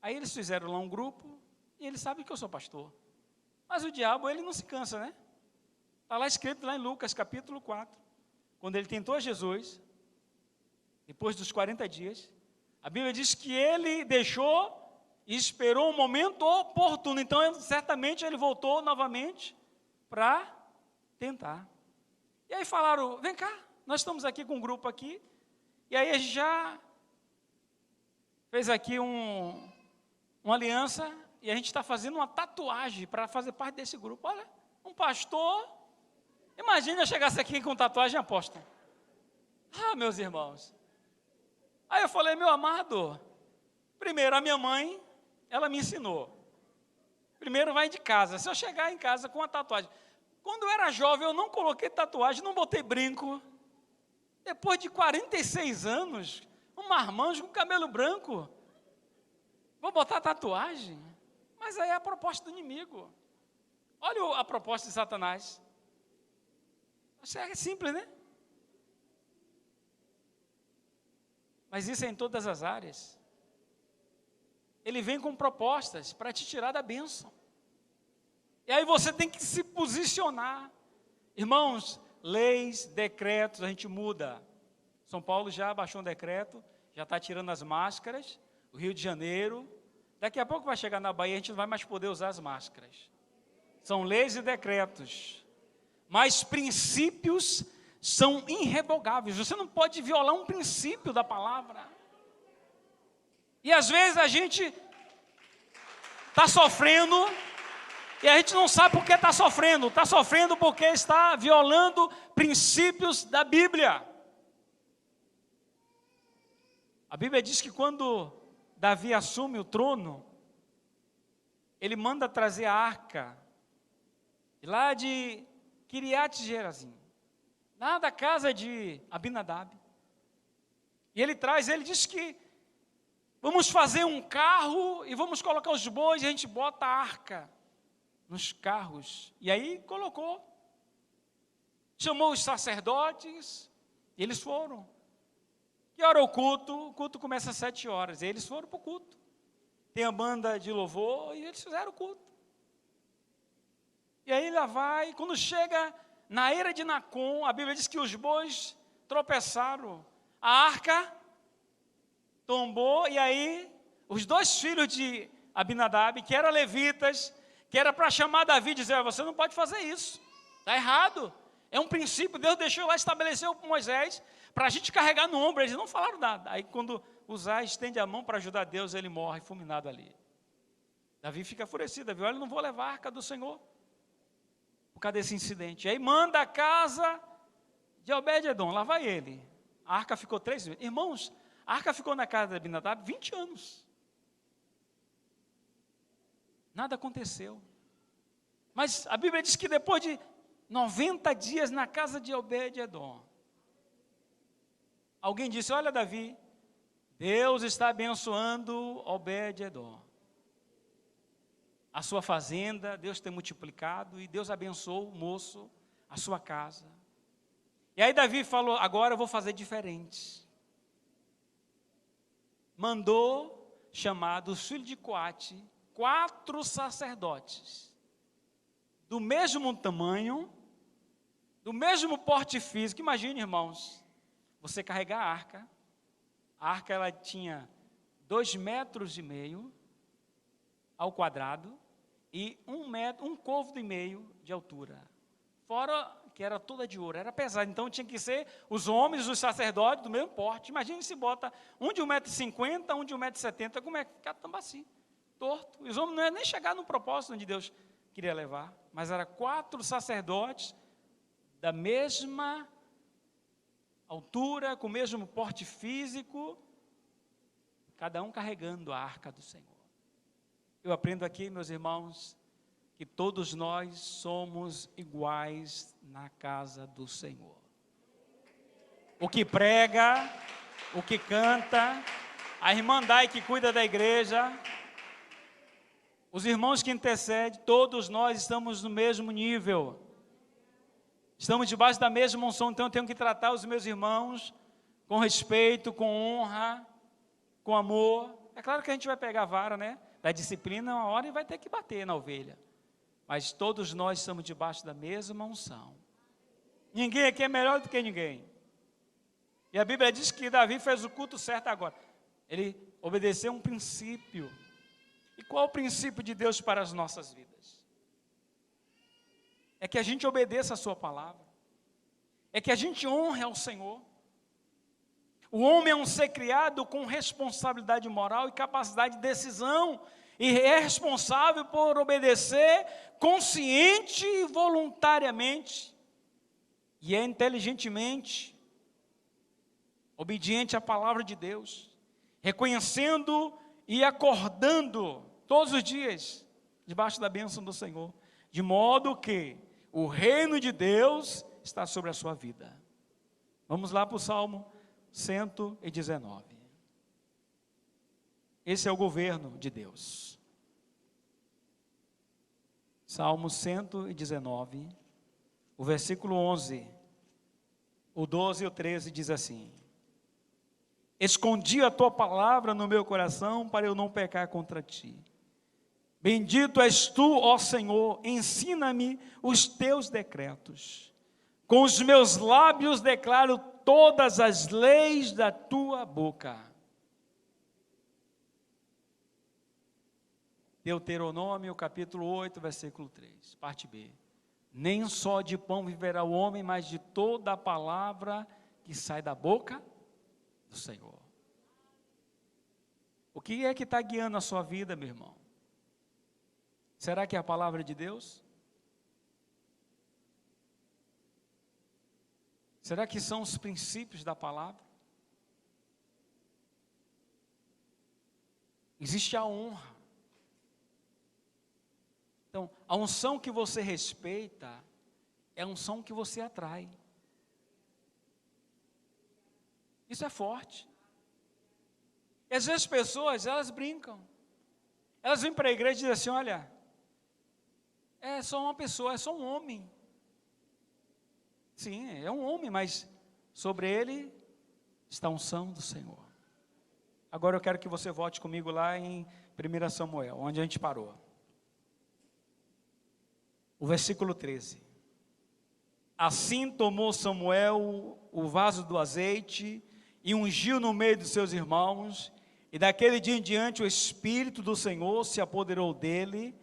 Aí eles fizeram lá um grupo e eles sabem que eu sou pastor. Mas o diabo, ele não se cansa, né? Está lá escrito lá em Lucas capítulo 4. Quando ele tentou Jesus, depois dos 40 dias, a Bíblia diz que ele deixou e esperou um momento oportuno. Então, certamente ele voltou novamente para tentar. E aí falaram, vem cá, nós estamos aqui com um grupo aqui, e aí a gente já fez aqui uma aliança, e a gente está fazendo uma tatuagem para fazer parte desse grupo. Olha, um pastor, imagina eu chegasse aqui com tatuagem apóstolo. Ah, meus irmãos. Aí eu falei, meu amado, primeiro a minha mãe, ela me ensinou. Primeiro vai de casa. Se eu chegar em casa com uma tatuagem. Quando eu era jovem, eu não coloquei tatuagem, não botei brinco. Depois de 46 anos, um marmanjo com cabelo branco. Vou botar tatuagem? Mas aí é a proposta do inimigo. Olha a proposta de Satanás. Isso é simples, né? Mas isso é em todas as áreas. ele vem com propostas para te tirar da bênção. E aí você tem que se posicionar. Irmãos, leis, decretos, a gente muda. São Paulo já baixou um decreto, já está tirando as máscaras. O Rio de Janeiro, daqui a pouco vai chegar na Bahia, a gente não vai mais poder usar as máscaras. São leis e decretos. Mas princípios são irrevogáveis. Você não pode violar um princípio da palavra. E às vezes a gente está sofrendo e a gente não sabe por que está sofrendo. Está sofrendo porque está violando princípios da Bíblia. A Bíblia diz que quando Davi assume o trono, ele manda trazer a arca lá de Kiriat Jearim, lá da casa de Abinadab. E ele diz que vamos fazer um carro e vamos colocar os bois e a gente bota a arca nos carros. E aí colocou. Chamou os sacerdotes e eles foram. Que hora é o culto? O culto começa às 7 horas. E eles foram para o culto. Tem a banda de louvor e eles fizeram o culto. E aí lá vai, quando chega na eira de Nacon, a Bíblia diz que os bois tropeçaram. A arca tombou, e aí os 2 filhos de Abinadab, que eram levitas, que era para chamar Davi e dizer: você não pode fazer isso, está errado, é um princípio, Deus deixou lá, estabeleceu para Moisés, para a gente carregar no ombro. Eles não falaram nada. Aí quando Uzá estende a mão para ajudar Deus, ele morre fulminado ali. Davi fica enfurecido, Davi: olha, eu não vou levar a arca do Senhor, por causa desse incidente. Aí manda a casa de Obed-edom, lá vai ele. A arca ficou 3 meses. Irmãos, a arca ficou na casa de Abinadab 20 anos. Nada aconteceu. Mas a Bíblia diz que depois de 90 dias na casa de Obed-edom, alguém disse: olha, Davi, Deus está abençoando Obed-edom. A sua fazenda, Deus tem multiplicado, e Deus abençoou o moço, a sua casa. E aí Davi falou: agora eu vou fazer diferente. Mandou chamar dos filhos de Coate 4 sacerdotes, do mesmo tamanho, do mesmo porte físico. Imagine, irmãos, você carregar a arca ela tinha 2,5 metros ao quadrado, e 1,5 côvado de altura, fora que era toda de ouro, era pesado. Então tinha que ser os homens, os sacerdotes do mesmo porte. Imagine se bota um de 1,50 m, um de 1,70 m, como é que fica tão assim, torto. Os homens não iam nem chegar no propósito onde Deus queria levar, mas eram 4 sacerdotes da mesma altura, com o mesmo porte físico, cada um carregando a arca do Senhor. Eu aprendo aqui, meus irmãos, que todos nós somos iguais na casa do Senhor. O que prega, o que canta, a irmandade que cuida da igreja, os irmãos que intercedem, todos nós estamos no mesmo nível. Estamos debaixo da mesma unção, então eu tenho que tratar os meus irmãos com respeito, com honra, com amor. É claro que a gente vai pegar a vara, né, da disciplina uma hora e vai ter que bater na ovelha. Mas todos nós estamos debaixo da mesma unção. Ninguém aqui é melhor do que ninguém. E a Bíblia diz que Davi fez o culto certo agora. Ele obedeceu um princípio. E qual é o princípio de Deus para as nossas vidas? É que a gente obedeça a sua palavra. É que a gente honre ao Senhor. O homem é um ser criado com responsabilidade moral e capacidade de decisão, e é responsável por obedecer consciente e voluntariamente, e é inteligentemente obediente à palavra de Deus, reconhecendo e acordando todos os dias debaixo da bênção do Senhor, de modo que o reino de Deus está sobre a sua vida. Vamos lá para o Salmo 119. Esse é o governo de Deus. Salmo 119, o versículo 11, o 12 e o 13 diz assim: Escondi a tua palavra no meu coração para eu não pecar contra ti. Bendito és tu, ó Senhor, ensina-me os teus decretos. Com os meus lábios declaro todas as leis da tua boca. Deuteronômio, capítulo 8, versículo 3, parte B. Nem só de pão viverá o homem, mas de toda a palavra que sai da boca do Senhor. O que é que está guiando a sua vida, meu irmão? Será que é a palavra de Deus? Será que são os princípios da palavra? Existe a honra. Então, a unção que você respeita é a unção que você atrai. Isso é forte. E às vezes as pessoas, elas brincam. Elas vêm para a igreja e dizem assim, olha, é só uma pessoa, é só um homem. Sim, é um homem, mas sobre ele está a unção do Senhor. Agora eu quero que você volte comigo lá em 1 Samuel, onde a gente parou. O versículo 13. Assim tomou Samuel o vaso do azeite e ungiu no meio dos seus irmãos, e daquele dia em diante o Espírito do Senhor se apoderou dele,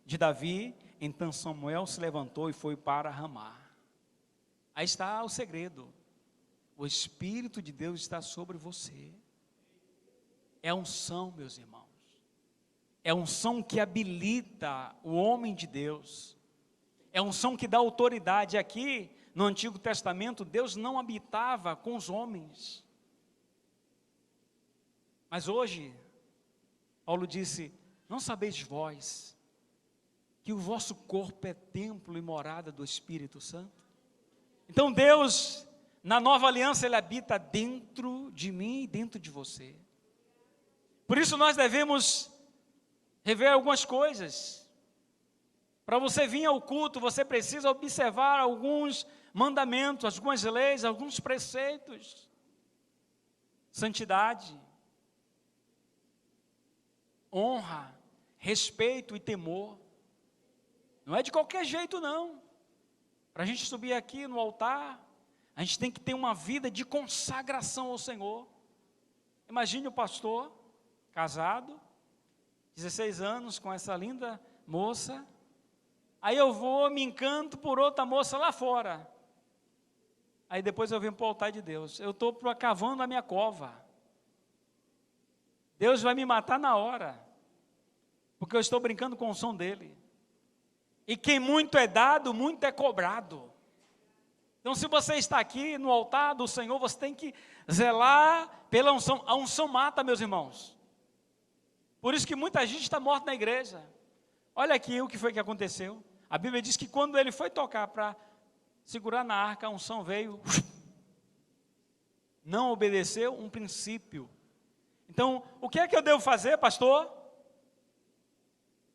de Davi. Então Samuel se levantou e foi para Ramá. Aí está o segredo. O Espírito de Deus está sobre você. É a unção, meus irmãos. É a unção que habilita o homem de Deus. É a unção que dá autoridade. Aqui, no Antigo Testamento, Deus não habitava com os homens. Mas hoje, Paulo disse, não sabeis vós que o vosso corpo é templo e morada do Espírito Santo? Então Deus, na nova aliança, Ele habita dentro de mim e dentro de você. Por isso nós devemos rever algumas coisas. Para você vir ao culto, você precisa observar alguns mandamentos, algumas leis, alguns preceitos. Santidade, honra, respeito e temor. Não é de qualquer jeito não. Para a gente subir aqui no altar, a gente tem que ter uma vida de consagração ao Senhor. Imagine o pastor, casado, 16 anos com essa linda moça, aí eu vou, me encanto por outra moça lá fora, aí depois eu venho para o altar de Deus, eu estou cavando a minha cova, Deus vai me matar na hora, porque eu estou brincando com o som dele, e quem muito é dado, muito é cobrado. Então se você está aqui no altar do Senhor, você tem que zelar pela unção. A unção mata, meus irmãos. Por isso que muita gente está morta na igreja. Olha aqui o que foi que aconteceu. A Bíblia diz que quando ele foi tocar para segurar na arca, a unção veio, não obedeceu um princípio. Então, o que é que eu devo fazer, pastor?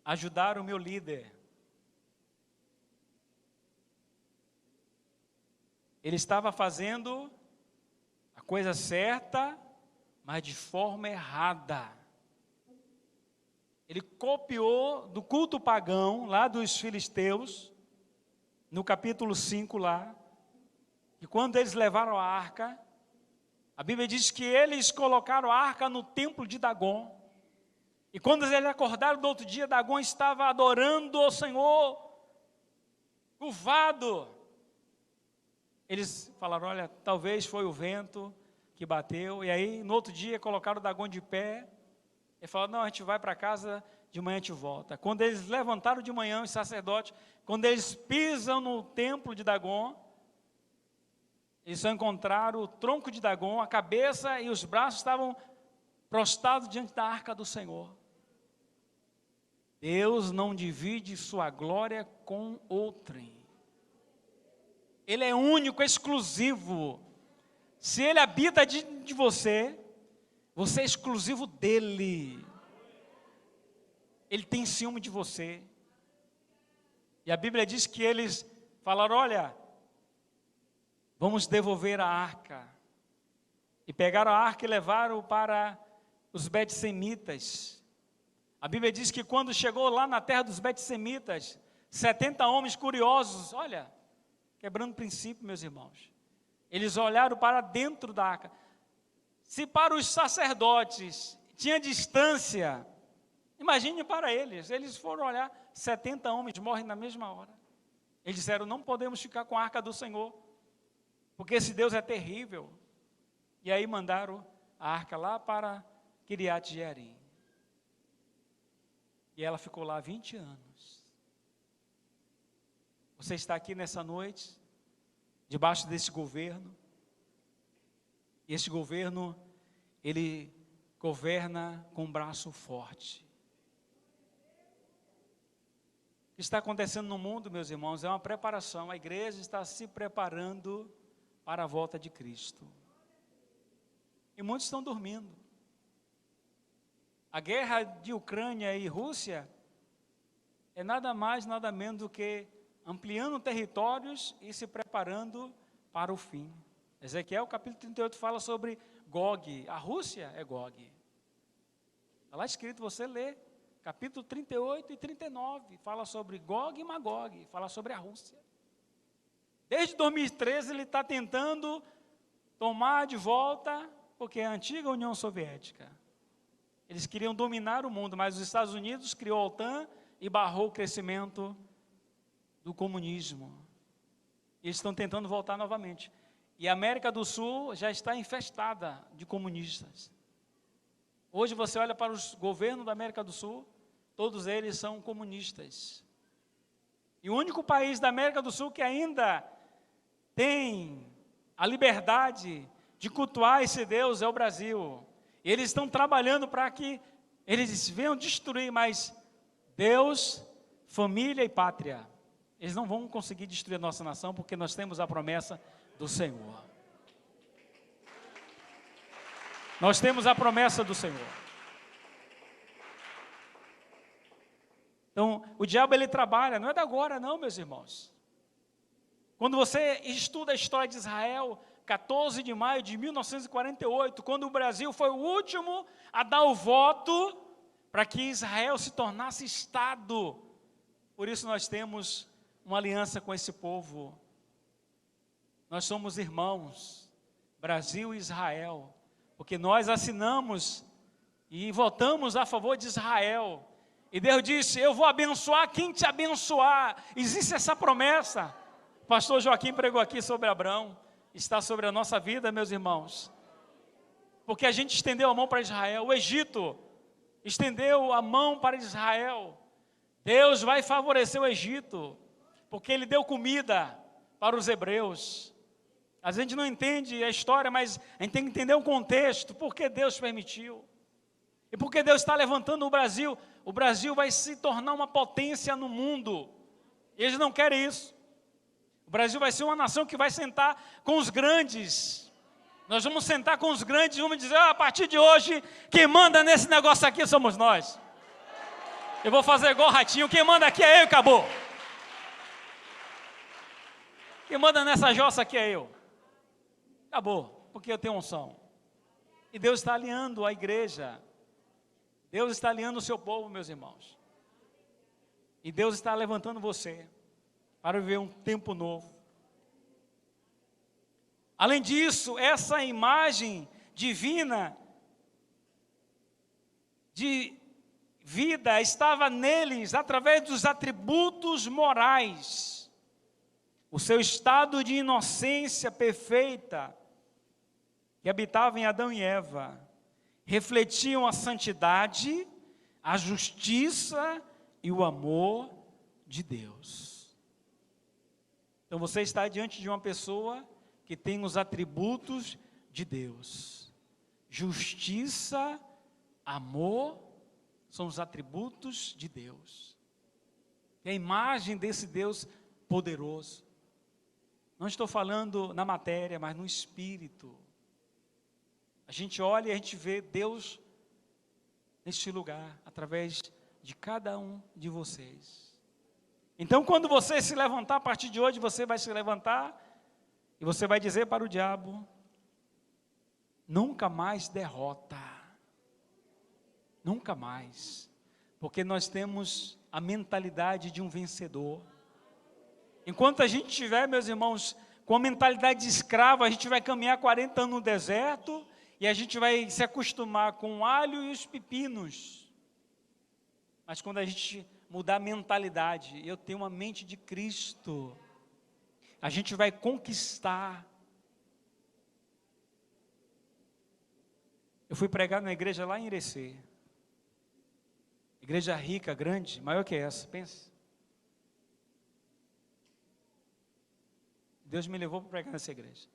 Ajudar o meu líder. Ele estava fazendo a coisa certa, mas de forma errada. Ele copiou do culto pagão, lá dos filisteus, no capítulo 5 lá, e quando eles levaram a arca, a Bíblia diz que eles colocaram a arca no templo de Dagon, e quando eles acordaram no outro dia, Dagon estava adorando o Senhor, curvado. Eles falaram, olha, talvez foi o vento que bateu, e aí no outro dia colocaram o Dagon de pé, e falaram, não, a gente vai para casa, de manhã a gente volta. Quando eles levantaram de manhã, os sacerdotes, quando eles pisam no templo de Dagon, eles só encontraram o tronco de Dagon, a cabeça e os braços estavam prostrados diante da arca do Senhor. Deus não divide sua glória com outrem. Ele é único, exclusivo. Se Ele habita de você, você é exclusivo dEle. Ele tem ciúme de você. E a Bíblia diz que eles falaram, olha, vamos devolver a arca. E pegaram a arca e levaram para os betsemitas. A Bíblia diz que quando chegou lá na terra dos betsemitas, 70 homens curiosos, olha, quebrando princípio, meus irmãos. Eles olharam para dentro da arca. Se para os sacerdotes tinha distância, imagine para eles foram olhar, 70 homens morrem na mesma hora. Eles disseram, não podemos ficar com a arca do Senhor, porque esse Deus é terrível. E aí mandaram a arca lá para Kiriat Jearim. E ela ficou lá 20 anos. Você está aqui nessa noite, debaixo desse governo. E esse governo, ele governa com um braço forte. O que está acontecendo no mundo, meus irmãos, é uma preparação. A igreja está se preparando para a volta de Cristo. E muitos estão dormindo. A guerra de Ucrânia e Rússia é nada mais, nada menos do que ampliando territórios e se preparando para o fim. Ezequiel, capítulo 38, fala sobre Gog. A Rússia é Gog. Está lá escrito, você lê. Capítulo 38 e 39, fala sobre Gog e Magog, fala sobre a Rússia. Desde 2013 ele está tentando tomar de volta, porque é a antiga União Soviética. Eles queriam dominar o mundo, mas os Estados Unidos criou a OTAN e barrou o crescimento do comunismo. Eles estão tentando voltar novamente. E a América do Sul já está infestada de comunistas. Hoje você olha para os governos da América do Sul, todos eles são comunistas. E o único país da América do Sul que ainda tem a liberdade de cultuar esse Deus é o Brasil. E eles estão trabalhando para que eles venham destruir, mas Deus, família e pátria, eles não vão conseguir destruir a nossa nação, porque nós temos a promessa do Senhor. Nós temos a promessa do Senhor. Então, o diabo ele trabalha, não é de agora não, meus irmãos. Quando você estuda a história de Israel, 14 de maio de 1948, quando o Brasil foi o último a dar o voto para que Israel se tornasse Estado. Por isso nós temos uma aliança com esse povo. Nós somos irmãos, Brasil e Israel, porque nós assinamos e votamos a favor de Israel. E Deus disse, eu vou abençoar quem te abençoar. Existe essa promessa. O pastor Joaquim pregou aqui sobre Abraão. Está sobre a nossa vida, meus irmãos. Porque a gente estendeu a mão para Israel. O Egito estendeu a mão para Israel. Deus vai favorecer o Egito, porque Ele deu comida para os hebreus. A gente não entende a história, mas a gente tem que entender o contexto, por que Deus permitiu. E porque Deus está levantando o Brasil. O Brasil vai se tornar uma potência no mundo. E eles não querem isso. O Brasil vai ser uma nação que vai sentar com os grandes. Nós vamos sentar com os grandes e vamos dizer, a partir de hoje, quem manda nesse negócio aqui somos nós. Eu vou fazer igual ratinho, quem manda aqui é eu e acabou. Quem manda nessa jossa aqui é eu. Acabou, porque eu tenho unção. E Deus está alinhando a igreja. Deus está alinhando o seu povo, meus irmãos. E Deus está levantando você para viver um tempo novo. Além disso, essa imagem divina de vida estava neles através dos atributos morais. O seu estado de inocência perfeita que habitava em Adão e Eva refletiam a santidade, a justiça e o amor de Deus. Então você está diante de uma pessoa que tem os atributos de Deus. Justiça, amor, são os atributos de Deus. É a imagem desse Deus poderoso. Não estou falando na matéria, mas no espírito. A gente olha e a gente vê Deus neste lugar, através de cada um de vocês. Então, quando você se levantar, a partir de hoje, você vai se levantar e você vai dizer para o diabo, nunca mais derrota. Nunca mais. Porque nós temos a mentalidade de um vencedor. Enquanto a gente tiver, meus irmãos, com a mentalidade de escravo, a gente vai caminhar 40 anos no deserto e a gente vai se acostumar com o alho e os pepinos. Mas quando a gente mudar a mentalidade, eu tenho uma mente de Cristo, a gente vai conquistar. Eu fui pregar numa igreja lá em Irecê. Igreja rica, grande, maior que essa, pensa. Deus me levou para pregar nessa igreja.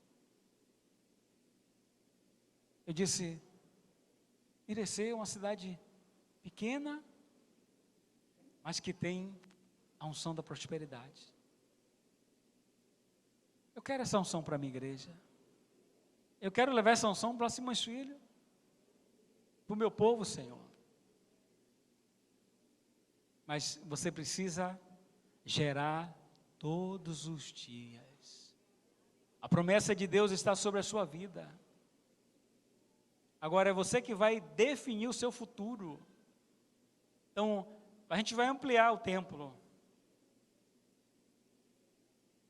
Eu disse, Irecê é uma cidade pequena, mas que tem a unção da prosperidade. Eu quero essa unção para a minha igreja. Eu quero levar essa unção para Simões Filho, para o meu povo, Senhor. Mas você precisa gerar todos os dias. A promessa de Deus está sobre a sua vida. Agora é você que vai definir o seu futuro. Então, a gente vai ampliar o templo.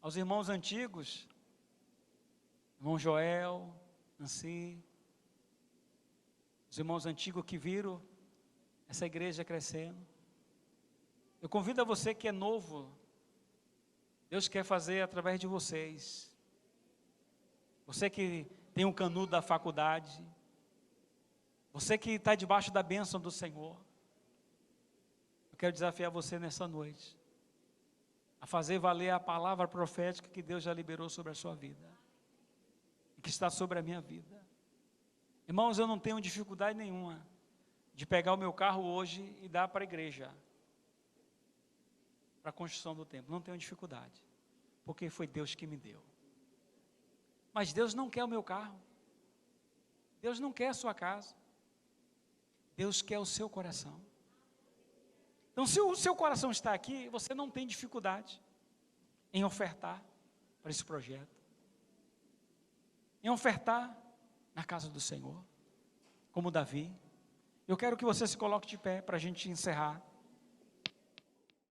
Aos irmãos antigos, irmão Joel, Nancy, os irmãos antigos que viram essa igreja crescendo. Eu convido a você que é novo, Deus quer fazer através de vocês. Você que tem um canudo da faculdade, você que está debaixo da bênção do Senhor, eu quero desafiar você nessa noite, a fazer valer a palavra profética que Deus já liberou sobre a sua vida, e que está sobre a minha vida. Irmãos, eu não tenho dificuldade nenhuma de pegar o meu carro hoje e dar para a igreja, para a construção do templo. Não tenho dificuldade, porque foi Deus que me deu. Mas Deus não quer o meu carro, Deus não quer a sua casa, Deus quer o seu coração. Então, se o seu coração está aqui, você não tem dificuldade em ofertar para esse projeto, em ofertar na casa do Senhor, como Davi. Eu quero que você se coloque de pé para a gente encerrar.